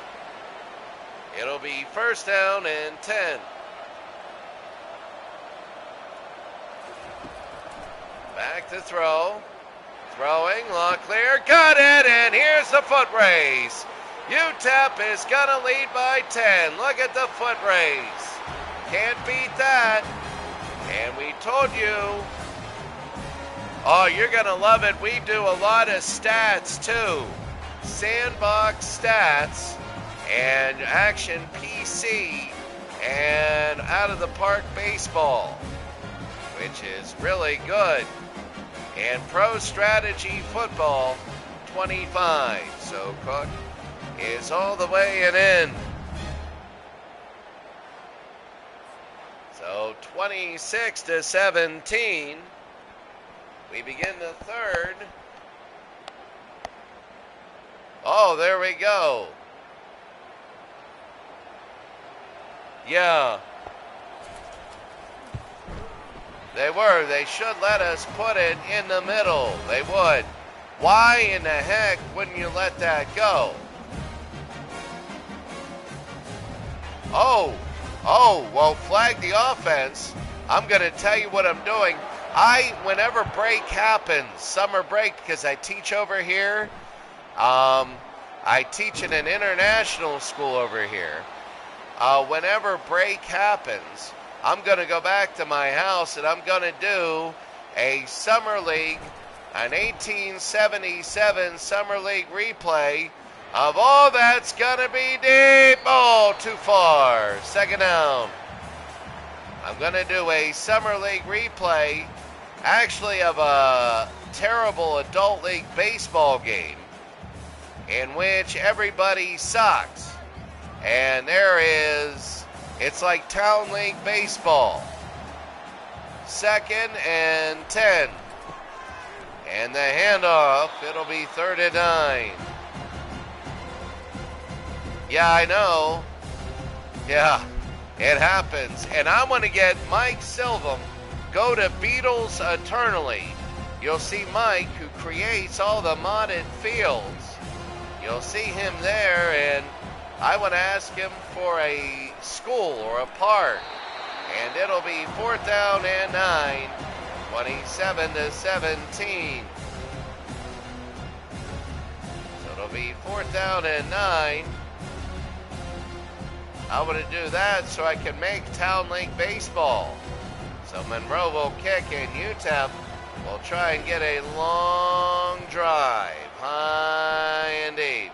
It'll be first down and 10. Back to throw. Throwing, Locklear, got it, and here's the foot race. UTEP is going to lead by 10. Look at the foot race. Can't beat that. And we told you, oh, you're going to love it. We do a lot of stats, too. Sandbox stats and Action PC and Out of the Park Baseball, which is really good. And Pro Strategy Football 25. So Cook is all the way and in. So 26-17. We begin the third. Oh, there we go. Yeah. They should let us put it in the middle. They would. Why in the heck wouldn't you let that go? Well, flag the offense. I'm going to tell you what I'm doing. Whenever break happens, summer break, because I teach over here, I teach in an international school over here. Whenever break happens, I'm going to go back to my house and I'm going to do a summer league, an 1877 summer league replay of all that's going to be deep. Oh, too far. Second down. I'm going to do a summer league replay, actually, of a terrible adult league baseball game in which everybody sucks. And it's like town league baseball. 2nd and 10. And the handoff, it'll be 3rd and 9. Yeah, I know. Yeah, it happens. And I'm going to get Mike Silvam. Go to Beatles Eternally. You'll see Mike, who creates all the modded fields. You'll see him there, and I want to ask him for a school or a park. And it'll be 4th down and 9, 27-17. So it'll be 4th down and 9. I want to do that so I can make Town League baseball. So Monroe will kick and UTEP will try and get a long drive, high and deep.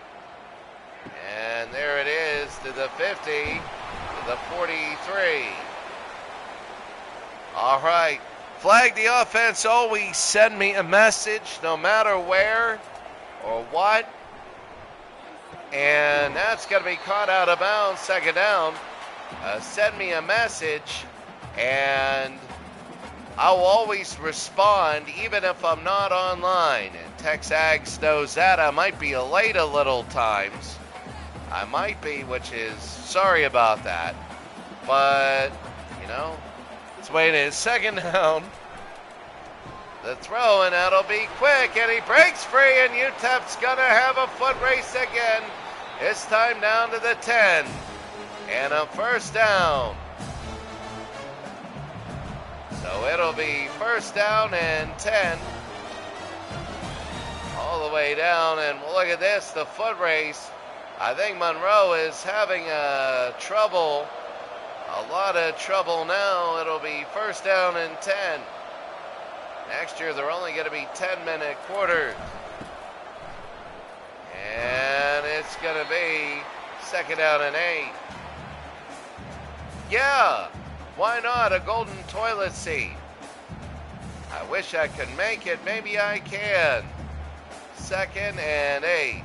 And there it is to the 50, to the 43. All right. Flag the offense. Always send me a message, no matter where or what. And that's going to be caught out of bounds, 2nd down. Send me a message, and I will always respond, even if I'm not online. And TexAgs knows that. I might be late a little times. I might be, which is sorry about that. But, it's the way it is. 2nd down. The throw, and that'll be quick, and he breaks free, and UTEP's going to have a foot race again. This time down to the 10, and a 1st down. So it'll be 1st down and 10, all the way down, and look at this, the foot race. I think Monroe is having a lot of trouble now. It'll be 1st down and 10. Next year, they're only going to be 10-minute quarters. And it's going to be 2nd down and 8. Yeah, why not a golden toilet seat? I wish I could make it. Maybe I can. 2nd and 8.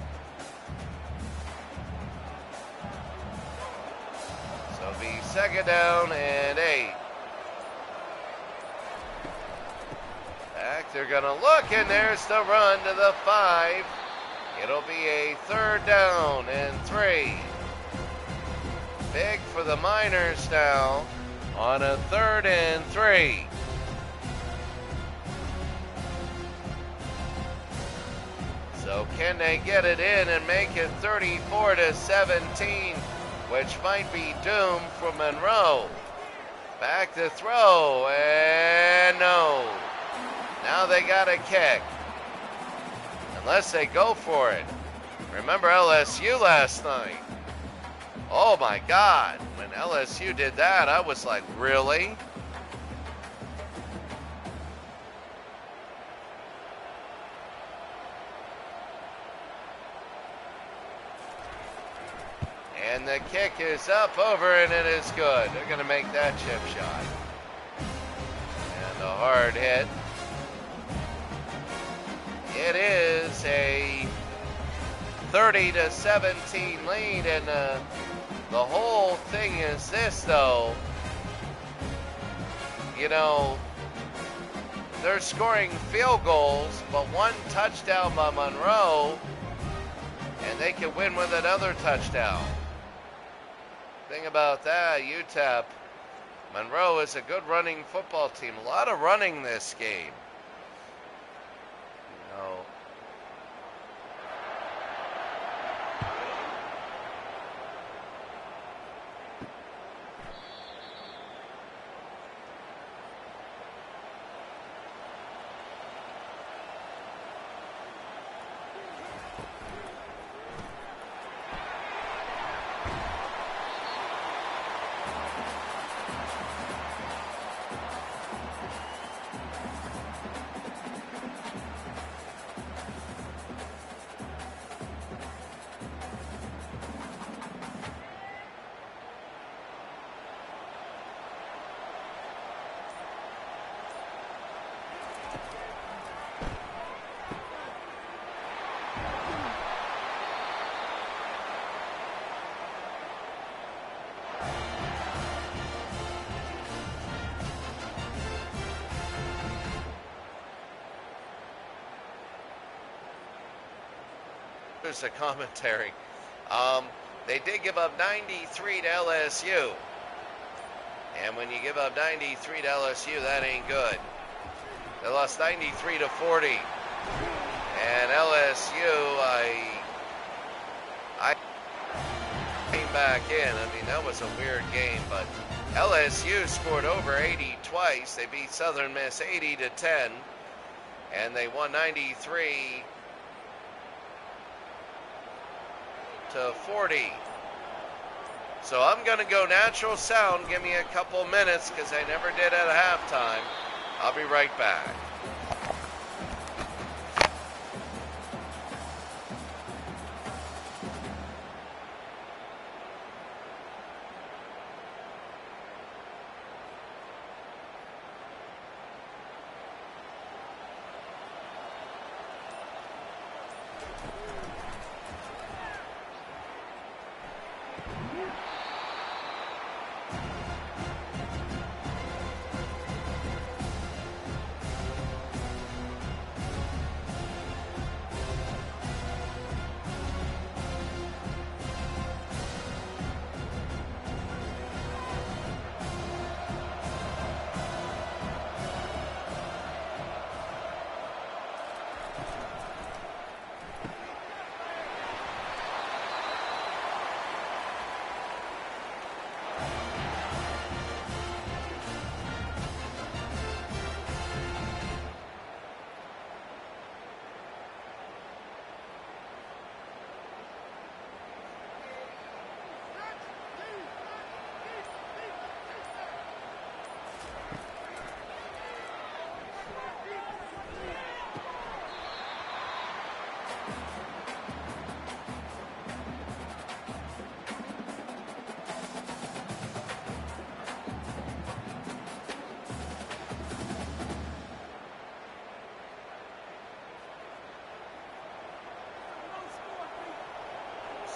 So it'll be 2nd down and 8. They're going to look, and there's the run to the 5. It'll be a 3rd down and 3. Big for the Miners now on a 3rd and 3. So can they get it in and make it 34-17, which might be doomed for Monroe. Back to throw, and no. Now they got a kick. Unless they go for it. Remember LSU last night? Oh my God. When LSU did that, I was like, really? And the kick is up, over, and it is good. They're going to make that chip shot. And a hard hit. It is a 30-17 lead, and the whole thing is this, though. They're scoring field goals, but one touchdown by Monroe, and they can win with another touchdown. Thing about that, UTEP, Monroe is a good running football team. A lot of running this game. There's the commentary. They did give up 93 to LSU. And when you give up 93 to LSU, that ain't good. They lost 93 to 40. And LSU, I came back in. I mean, that was a weird game, but LSU scored over 80 twice. They beat Southern Miss 80 to 10. And they won 93 to 40. So I'm going to go natural sound. Give me a couple minutes because I never did at halftime. I'll be right back.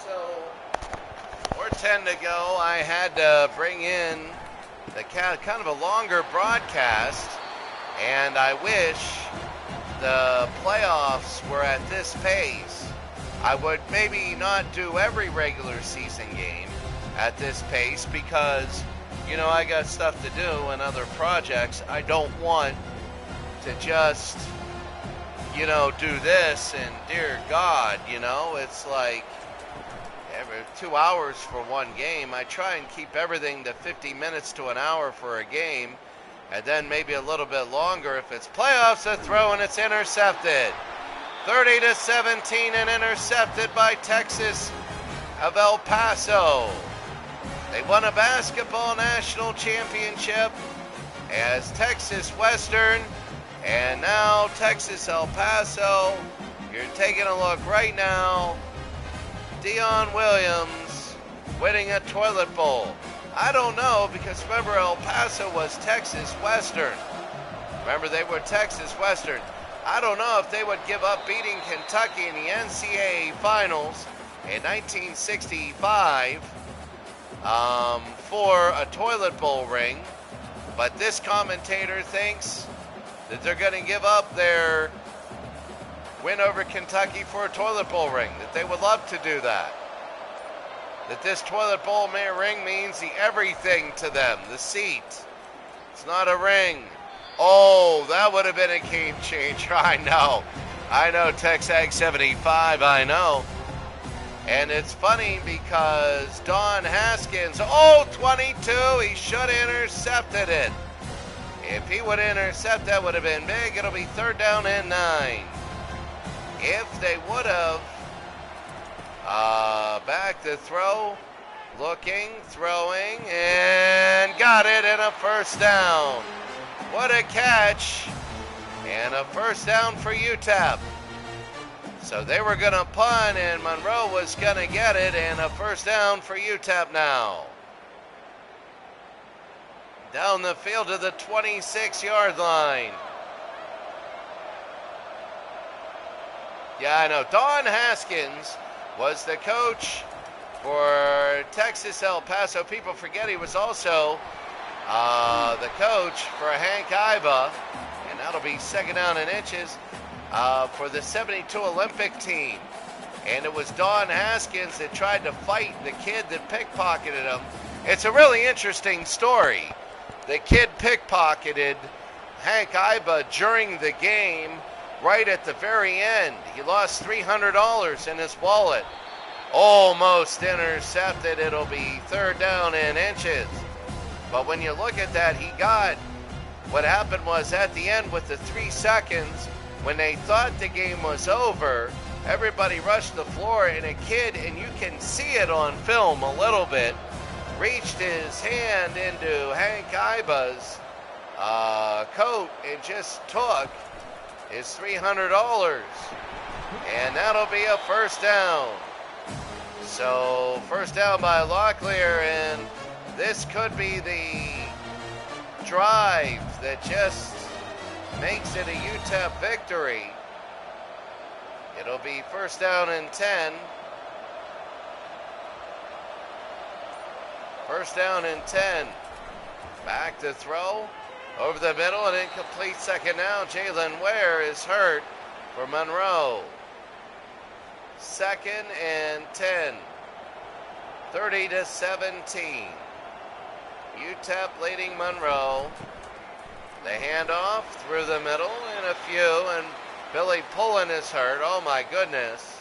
So, 4:10 to go. I had to bring in the kind of a longer broadcast, and I wish the playoffs were at this pace. I would maybe not do every regular season game at this pace because, you know, I got stuff to do and other projects. I don't want to just, you know, do this and dear God, you know, it's like every 2 hours for one game. I try and keep everything to 50 minutes to an hour for a game, and then maybe a little bit longer if it's playoffs. A throw and it's intercepted. 30 to 17 and intercepted by Texas of El Paso. They won a basketball national championship as Texas Western, and now Texas El Paso. You're taking a look right now. Dion Williams winning a toilet bowl. I don't know, because remember, El Paso was Texas Western. Remember, they were Texas Western. I don't know if they would give up beating Kentucky in the NCAA finals in 1965 for a toilet bowl ring. But this commentator thinks that they're going to give up their win over Kentucky for a toilet bowl ring, that they would love to do that. That this toilet bowl ring means the everything to them, the seat. It's not a ring. Oh, that would have been a game changer. I know, Texag 75, I know. And it's funny because Don Haskins, 22, he should have intercepted it. If he would have intercepted, that would have been big. It'll be 3rd down and 9. If they would have, back to throw, looking, throwing, and got it, and a 1st down. What a catch, and a 1st down for UTEP. So they were going to punt, and Monroe was going to get it, and a 1st down for UTEP now. Down the field to the 26-yard line. Yeah, I know. Don Haskins was the coach for Texas El Paso. People forget he was also the coach for Hank Iba, and that'll be second down and inches for the 72 Olympic team. And it was Don Haskins that tried to fight the kid that pickpocketed him. It's a really interesting story. The kid pickpocketed Hank Iba during the game right at the very end. He lost $300 in his wallet. Almost intercepted. It'll be third down and inches. But when you look at that, what happened was at the end with the 3 seconds, when they thought the game was over, everybody rushed the floor, and a kid, and you can see it on film a little bit, reached his hand into Hank Iba's coat and just took his $300. And that'll be a first down. So first down by Locklear, and this could be the drive that just makes it a UTEP victory. It'll be first down and 10. First down and 10. Back to throw. Over the middle, an incomplete second down. Jalen Ware is hurt for Monroe. Second and 10. 30-17. UTEP leading Monroe. The handoff through the middle and a few, and Billy Pullen is hurt. Oh my goodness.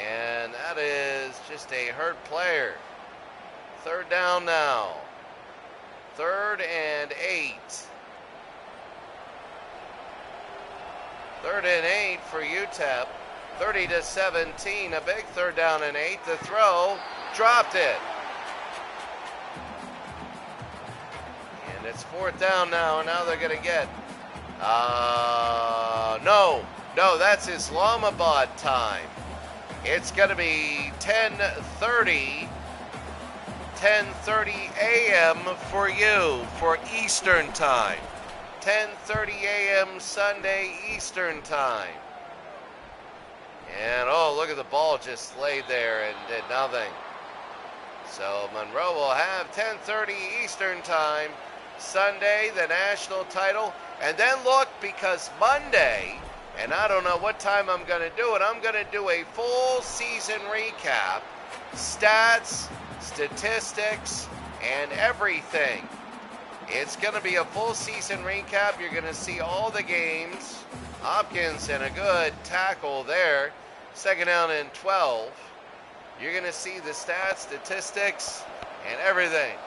And that is just a hurt player. Third down now. 3rd and 8. 3rd and 8 for UTEP. 30-17, a big third down and 8. The throw, dropped it. And it's fourth down now, and now they're going to get, no, that's Islamabad time. It's going to be 10:30 a.m. for you, for Eastern time. 10:30 a.m. Sunday Eastern time. And oh, look at the ball just laid there and did nothing. So Monroe will have 10:30 Eastern time, Sunday, the national title. And then look, because Monday, and I don't know what time I'm going to do it, I'm going to do a full season recap, stats, statistics, and everything. It's going to be a full season recap. You're going to see all the games. Hopkins and a good tackle there. Second down and 12. You're going to see the stats, statistics, and everything.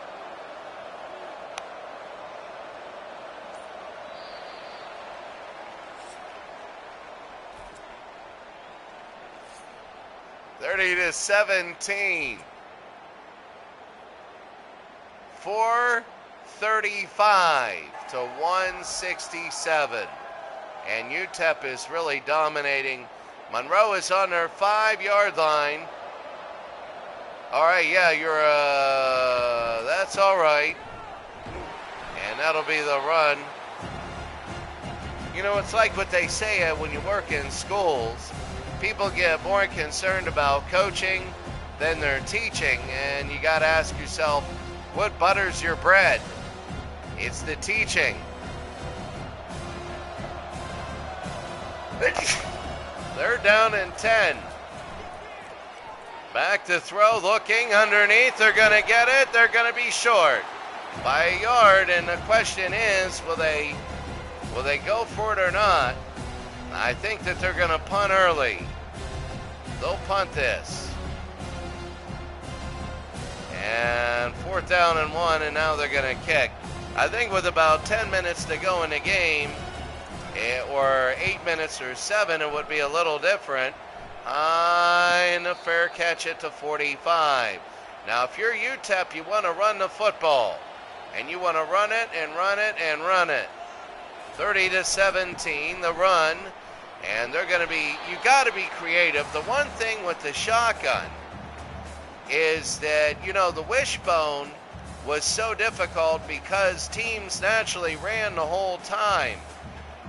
$30-17. 435 to 167. And UTEP is really dominating. Monroe is on their 5-yard line. All right, yeah, that's all right. And that'll be the run. You know, it's like what they say when you work in schools. People get more concerned about coaching than they're teaching. And you got to ask yourself, what butters your bread? It's the teaching. They're down in 10. Back to throw, looking underneath. They're going to get it. They're going to be short by a yard. And the question is, will they go for it or not? I think that they're going to punt early. They'll punt this. And fourth down and 1, and now they're going to kick. I think with about 10 minutes to go in the game, or 8 minutes or 7, it would be a little different. And a fair catch at the 45. Now, if you're UTEP, you want to run the football. And you want to run it and run it and run it. 30-17, the run. And they're going to be, you got to be creative. The one thing with the shotgun is that, you know, the wishbone was so difficult because teams naturally ran the whole time.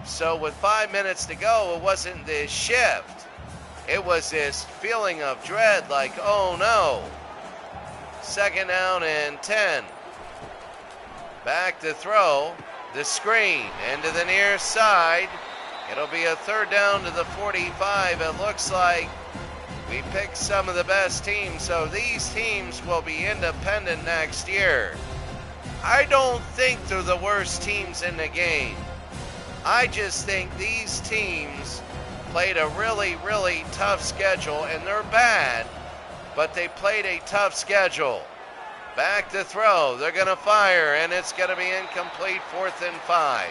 So with 5 minutes to go, it wasn't this shift. it was this feeling of dread like, oh no. 2nd down and 10. Back to throw. The screen into the near side. It'll be a 3rd down to the 45. It looks like we picked some of the best teams, so these teams will be independent next year. I don't think they're the worst teams in the game. I just think these teams played a really, really tough schedule, and they're bad, but they played a tough schedule. Back to throw. They're going to fire, and it's going to be incomplete. 4th and 5.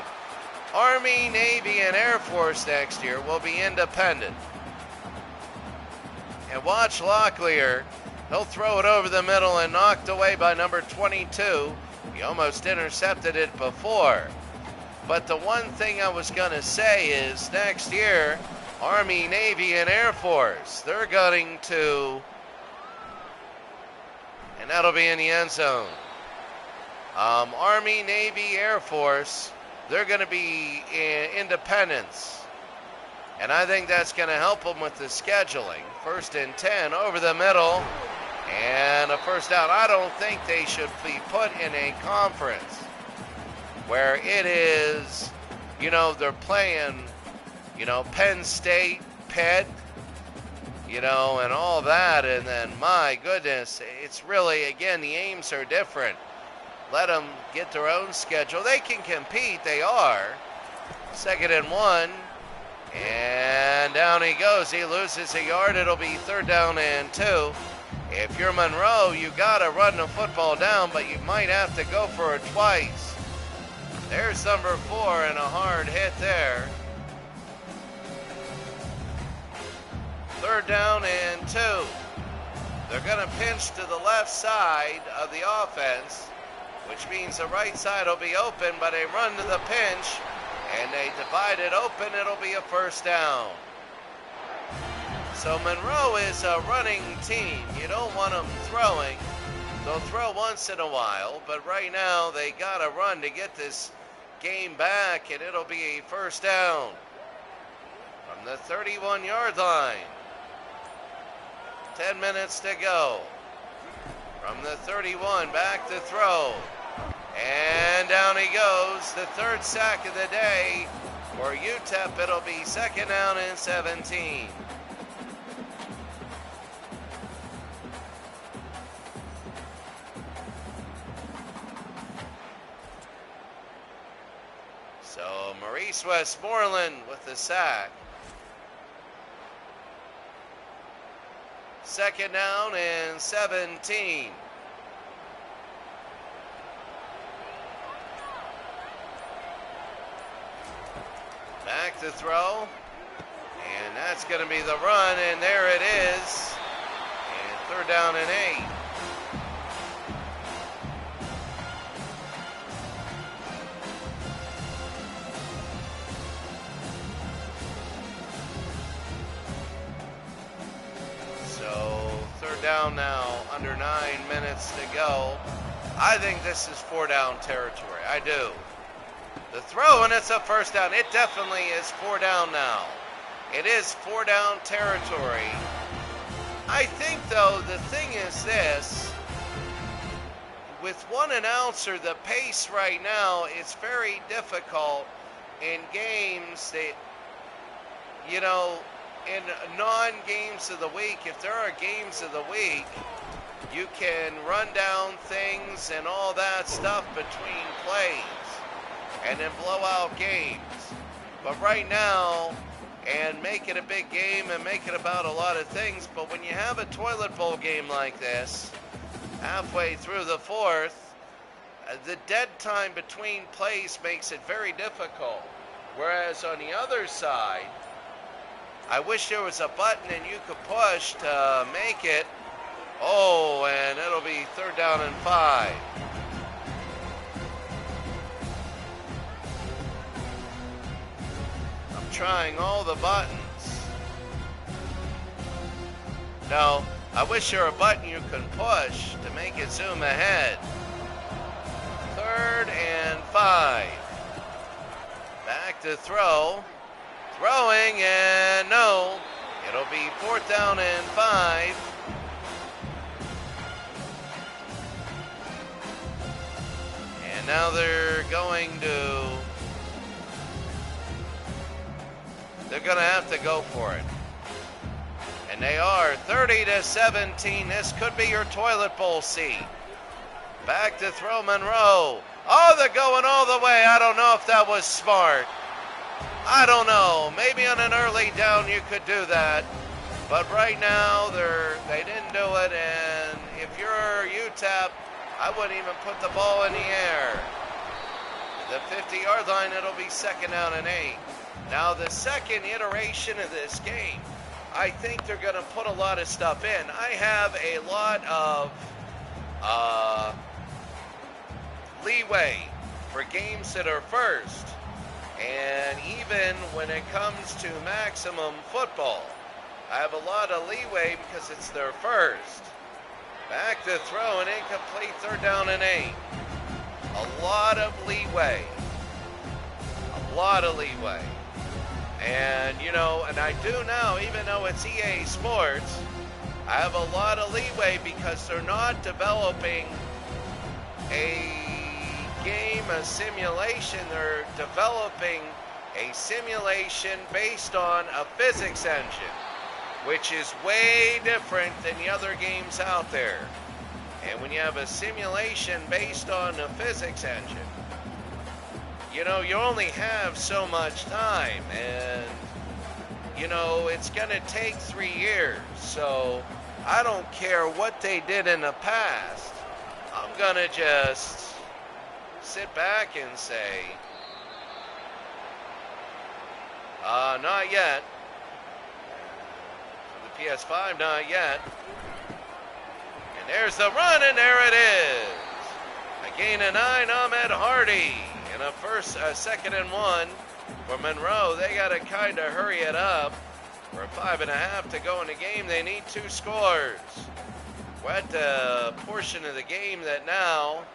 Army, Navy, and Air Force next year will be independent. And watch Locklear. He'll throw it over the middle and knocked away by number 22. He almost intercepted it before. But the one thing I was going to say is next year, Army, Navy, and Air Force, they're going to, and that'll be in the end zone. Army, Navy, Air Force, they're going to be in independence. And I think that's going to help them with the scheduling. 1st and 10 over the middle. And a 1st down. I don't think they should be put in a conference where it is, they're playing, Penn State, Pitt, and all that. And then, my goodness, it's really, again, the aims are different. Let them get their own schedule. They can compete. They are. 2nd and 1. And down he goes. He loses a yard. It'll be 3rd down and 2. If you're Monroe, you got to run the football down, but you might have to go for it twice. There's number 4 and a hard hit there. 3rd down and 2. They're going to pinch to the left side of the offense, which means the right side will be open, but they run to the pinch. And they divide it open, it'll be a 1st down. So Monroe is a running team. You don't want them throwing. They'll throw once in a while, but right now they got to run to get this game back, and it'll be a 1st down from the 31-yard line. 10 minutes to go. From the 31, back to throw. And down he goes, the 3rd sack of the day for UTEP. It'll be 2nd down and 17. So Maurice Westmoreland with the sack. 2nd down and 17. Back to throw, and that's going to be the run, and there it is. And 3rd down and 8. So 3rd down now, under 9 minutes to go. I think this is 4-down territory. I do. The throw, and it's a 1st down. It definitely is 4 down now. It is 4-down territory. I think, though, the thing is this. With one announcer, the pace right now is very difficult in games that, in non-games of the week. If there are games of the week, you can run down things and all that stuff between plays and then blow out games. But right now, and make it a big game and make it about a lot of things, but when you have a toilet bowl game like this, halfway through the 4th, the dead time between plays makes it very difficult. Whereas on the other side, I wish there was a button and you could push to make it. Oh, and it'll be 3rd down and 5. Trying all the buttons. No, I wish there were a button you could push to make it zoom ahead. 3rd and 5. Back to throw. Throwing, and no. It'll be 4th down and 5. And now they're going to have to go for it. And they are 30-17. This could be your toilet bowl seat. Back to throw Monroe. Oh, they're going all the way. I don't know if that was smart. I don't know. Maybe on an early down you could do that. But right now they didn't do it. And if you're UTEP, I wouldn't even put the ball in the air. The 50-yard line, it'll be 2nd down and 8. Now the second iteration of this game, I think they're going to put a lot of stuff in. I have a lot of leeway for games that are first. And even when it comes to maximum football, I have a lot of leeway because it's their first. Back to throw, an incomplete 3rd down and 8. A lot of leeway. A lot of leeway. And, you know, and I do now, even though it's EA Sports, I have a lot of leeway because they're not developing a game, a simulation. They're developing a simulation based on a physics engine, which is way different than the other games out there. And when you have a simulation based on a physics engine, you know, you only have so much time, and, you know, it's going to take 3 years. So I don't care what they did in the past. I'm going to just sit back and say, not yet. For the PS5, not yet. And there's the run, and there it is. A gain of 9, Ahmed Hardy. And a 2nd and 1 for Monroe. They got to kind of hurry it up. For a 5.5 to go in the game, they need 2 scores. We're at the portion of the game that now,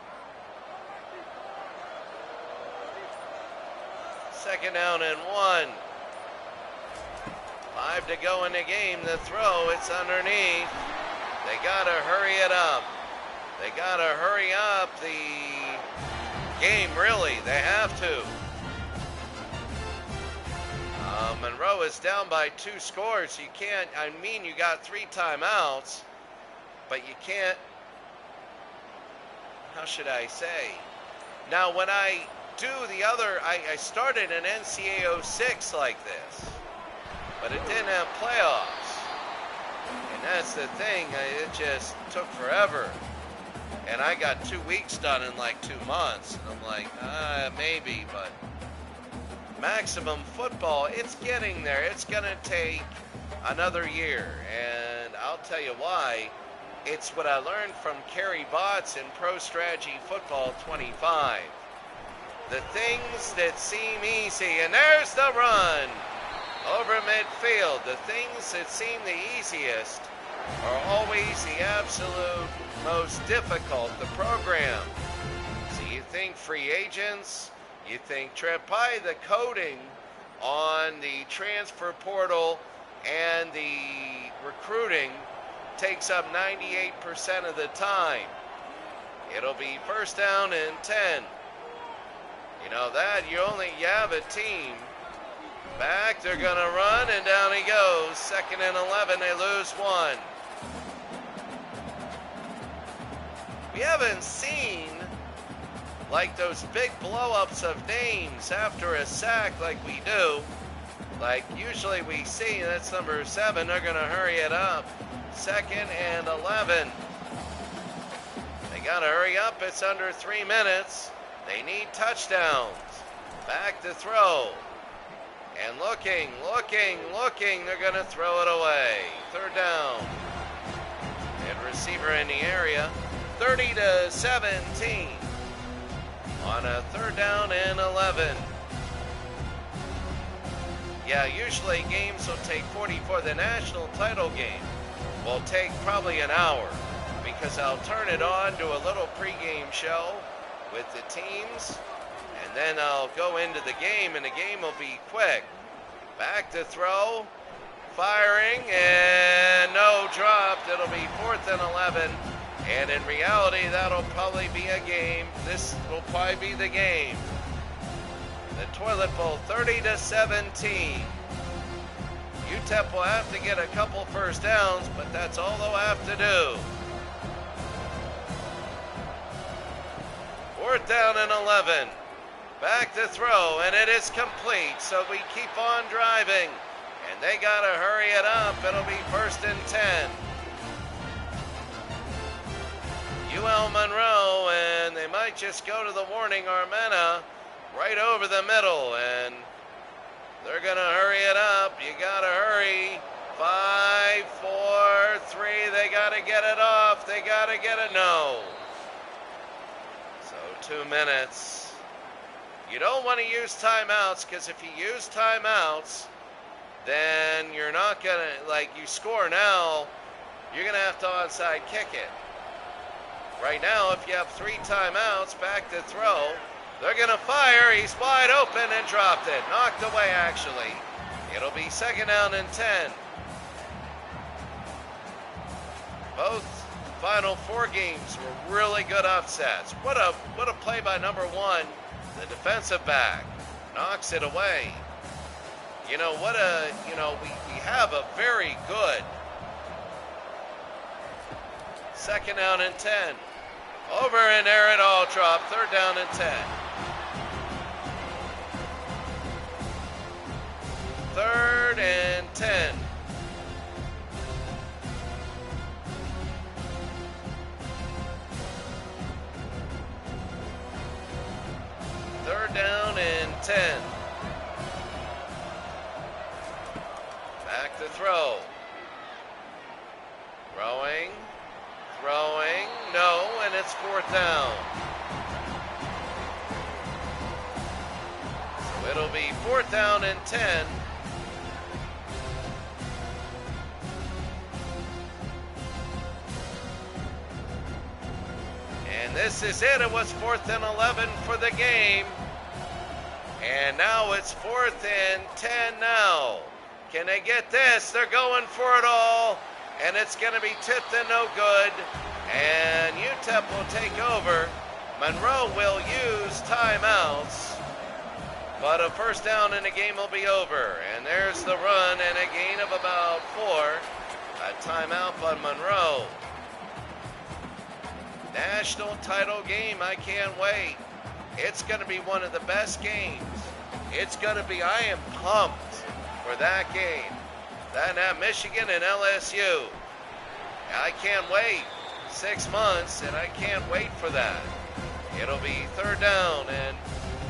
2nd down and 1. 5 to go in the game. The throw, it's underneath. They got to hurry it up. They got to hurry up the game, really. They have to. Monroe is down by 2 scores. You can't, I mean, you got 3 timeouts, but you can't, how should I say? Now, when I do the other, I started an NCAA 06 like this, but it didn't have playoffs. And that's the thing, it just took forever. And I got 2 weeks done in like 2 months. And I'm like, maybe, but maximum football, it's getting there. It's going to take another year. And I'll tell you why. It's what I learned from Kerry Botts in Pro Strategy Football 25. The things that seem easy, and there's the run over midfield. The things that seem the easiest are always the absolute most difficult to program. So you think free agents, you think by the coding on the transfer portal and the recruiting takes up 98% of the time. It'll be 1st down and 10. You know that you have a team back, they're gonna run, and down he goes. 2nd and 11, they lose 1. We haven't seen like those big blow-ups of names after a sack like we do. Like usually we see, that's number 7, they're gonna hurry it up. 2nd and 11. They gotta hurry up, it's under 3 minutes. They need touchdowns. Back to throw. And looking, they're gonna throw it away. 3rd down. And receiver in the area. 30-17 on a 3rd down and 11. Yeah, usually games will take 40 for the national title game. Will take probably an hour because I'll turn it on to a little pregame show with the teams, and then I'll go into the game, and the game will be quick. Back to throw, firing, and no, dropped. It'll be 4th and 11. And in reality, that'll probably be a game. This will probably be the game. The Toilet Bowl, 30-17. UTEP will have to get a couple first downs, but that's all they'll have to do. 4th down and 11. Back to throw, and it is complete, so we keep on driving. And they got to hurry it up. It'll be 1st and 10. UL Monroe, and they might just go to the warning Armena right over the middle, and they're going to hurry it up. You got to hurry. 5, 4, 3. They got to get it off. They got to get it. No. So 2 minutes. You don't want to use timeouts, because if you use timeouts, then you're not going to, like, you score now, you're going to have to onside kick it. Right now, if you have 3 timeouts, back to throw, they're going to fire. He's wide open and dropped it. Knocked away, actually. It'll be 2nd down and 10. Both final 4 games were really good upsets. What a play by number 1, the defensive back. Knocks it away. You know, we have a very good 2nd down and 10. Over and there it all dropped. 3rd down and 10. 3rd and 10. Third down and 10. Back to throw. Throwing, no, and it's 4th down. So it'll be 4th down and 10. And this is it. It was 4th and 11 for the game. And now it's 4th and 10 now. Can they get this? They're going for it all. And it's going to be tipped and no good. And UTEP will take over. Monroe will use timeouts. But a first down in the game will be over. And there's the run and a gain of about 4. A timeout by Monroe. National title game. I can't wait. It's going to be one of the best games. It's going to be, I am pumped for that game. That Michigan and LSU. I can't wait. 6 months, and I can't wait for that. It'll be 3rd down, and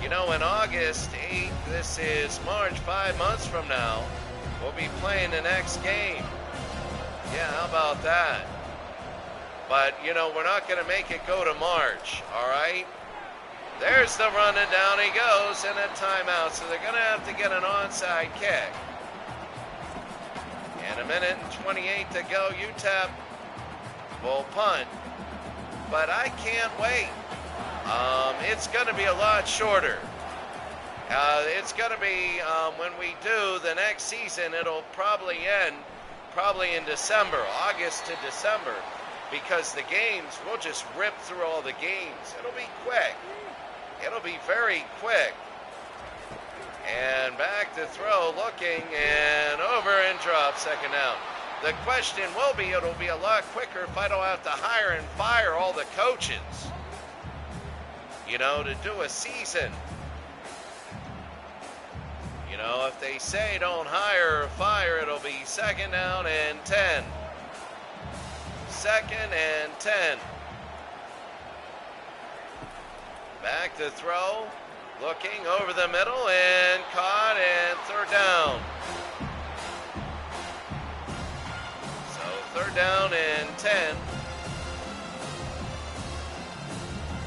you know, in August 8th, this is March, 5 months from now, we'll be playing the next game. Yeah, how about that? But, you know, we're not going to make it go to March, all right? There's the run, and down he goes, and a timeout, so they're going to have to get an onside kick. And 1:28 to go. UTEP will punt. But I can't wait. It's going to be a lot shorter. It's going to be, when we do the next season, it'll probably end in December, August to December, because the games, we'll just rip through all the games. It'll be quick. It'll be very quick. And back to throw, looking, and over and drop, 2nd down. The question will be, it'll be a lot quicker if I don't have to hire and fire all the coaches, you know, to do a season. You know, if they say don't hire or fire, it'll be 2nd down and 10. 2nd and 10. Back to throw. Looking over the middle and caught, and 3rd down. So 3rd down and 10.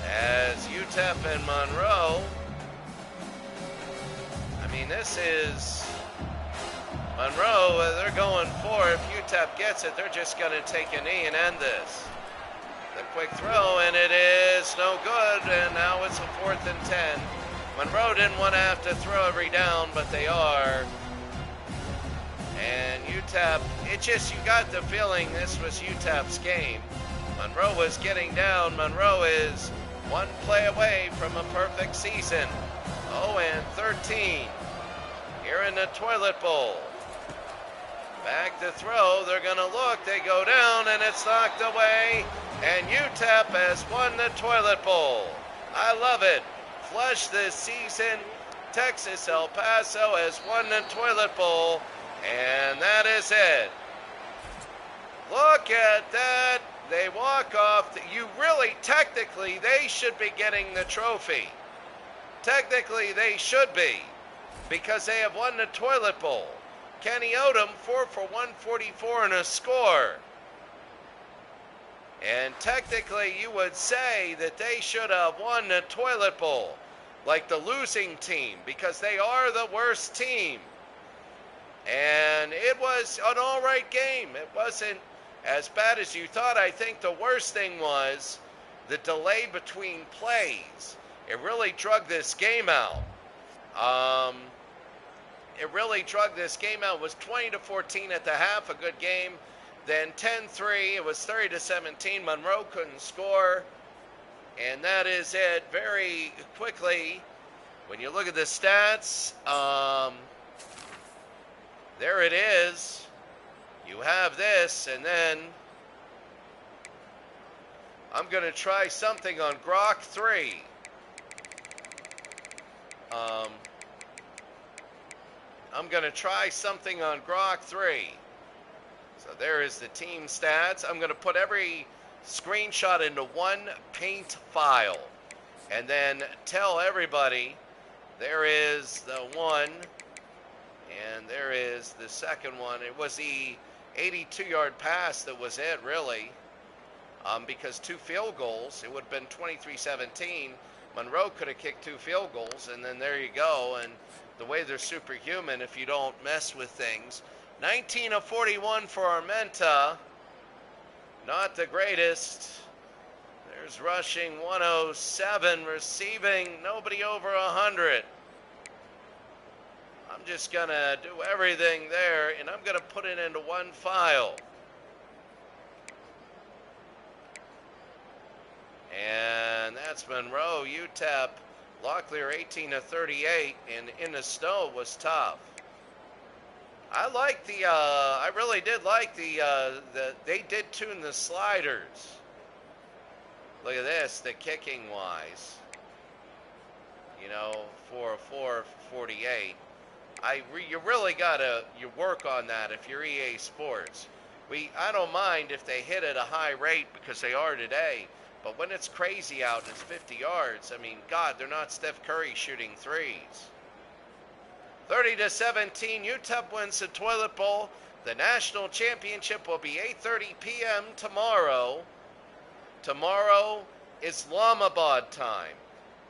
As UTEP and Monroe, I mean, this is Monroe, they're going for, if UTEP gets it, they're just going to take a knee and end this. The quick throw, and it is no good, and now it's a 4th and 10. Monroe didn't want to have to throw every down, but they are. And UTEP UTEP, you got the feeling this was UTEP's game. Monroe was getting down. Monroe is one play away from a perfect season. 0-13 here in the toilet bowl. Back to throw. They're going to look. They go down, and it's knocked away. And UTEP has won the toilet bowl. I love it. Flush this season. Texas El Paso has won the toilet bowl. And that is it. Look at that. They walk off. You really, technically, they should be getting the trophy. Technically, they should be, because they have won the toilet bowl. Kenny Odom, 4 for 144 and a score. And technically, you would say that they should have won the toilet bowl, like the losing team, because they are the worst team. And it was an all right game. It wasn't as bad as you thought. I think the worst thing was the delay between plays. It really drug this game out. It was 20-14 at the half, a good game. Then 10-3, it was 30-17. Monroe couldn't score. And that is it. Very quickly, when you look at the stats, there it is. You have this, and then I'm going to try something on Grok 3. I'm going to try something on Grok 3. So there is the team stats. I'm going to put every screenshot into one paint file and then tell everybody there is the one and there is the second one. It was the 82-yard pass that was it, really, because 2 field goals. It would have been 23-17. Monroe could have kicked 2 field goals, and then there you go. And the way they're superhuman if you don't mess with things. 19 of 41 for Armenta. Not the greatest. There's rushing 107, receiving nobody over 100. I'm just going to do everything there, and I'm going to put it into one file. And that's Monroe, UTEP, Locklear 18-38, and in the snow was tough. I like I really did like they did tune the sliders. Look at this, the kicking wise. You know, 4-4-48. You really gotta work on that if you're EA Sports. I don't mind if they hit at a high rate because they are today. But when it's crazy out and it's 50 yards, I mean, God, they're not Steph Curry shooting threes. 30-17, UTEP wins the toilet bowl. The national championship will be 8:30 p.m. tomorrow. Tomorrow, Islamabad time.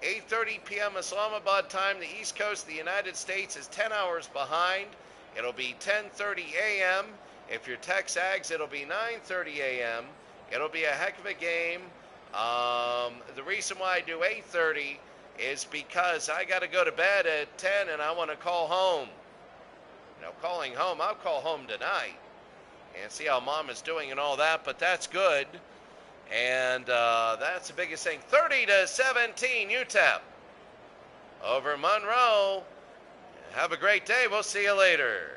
8:30 p.m. Islamabad time. The East Coast of the United States is 10 hours behind. It'll be 10:30 a.m. If you're Tex Ags, it'll be 9:30 a.m. It'll be a heck of a game. The reason why I do 8:30 is because I got to go to bed at 10 and I want to call home. You know, calling home, I'll call home tonight and see how Mom is doing and all that, but that's good. And that's the biggest thing. 30-17, UTEP over Monroe. Have a great day. We'll see you later.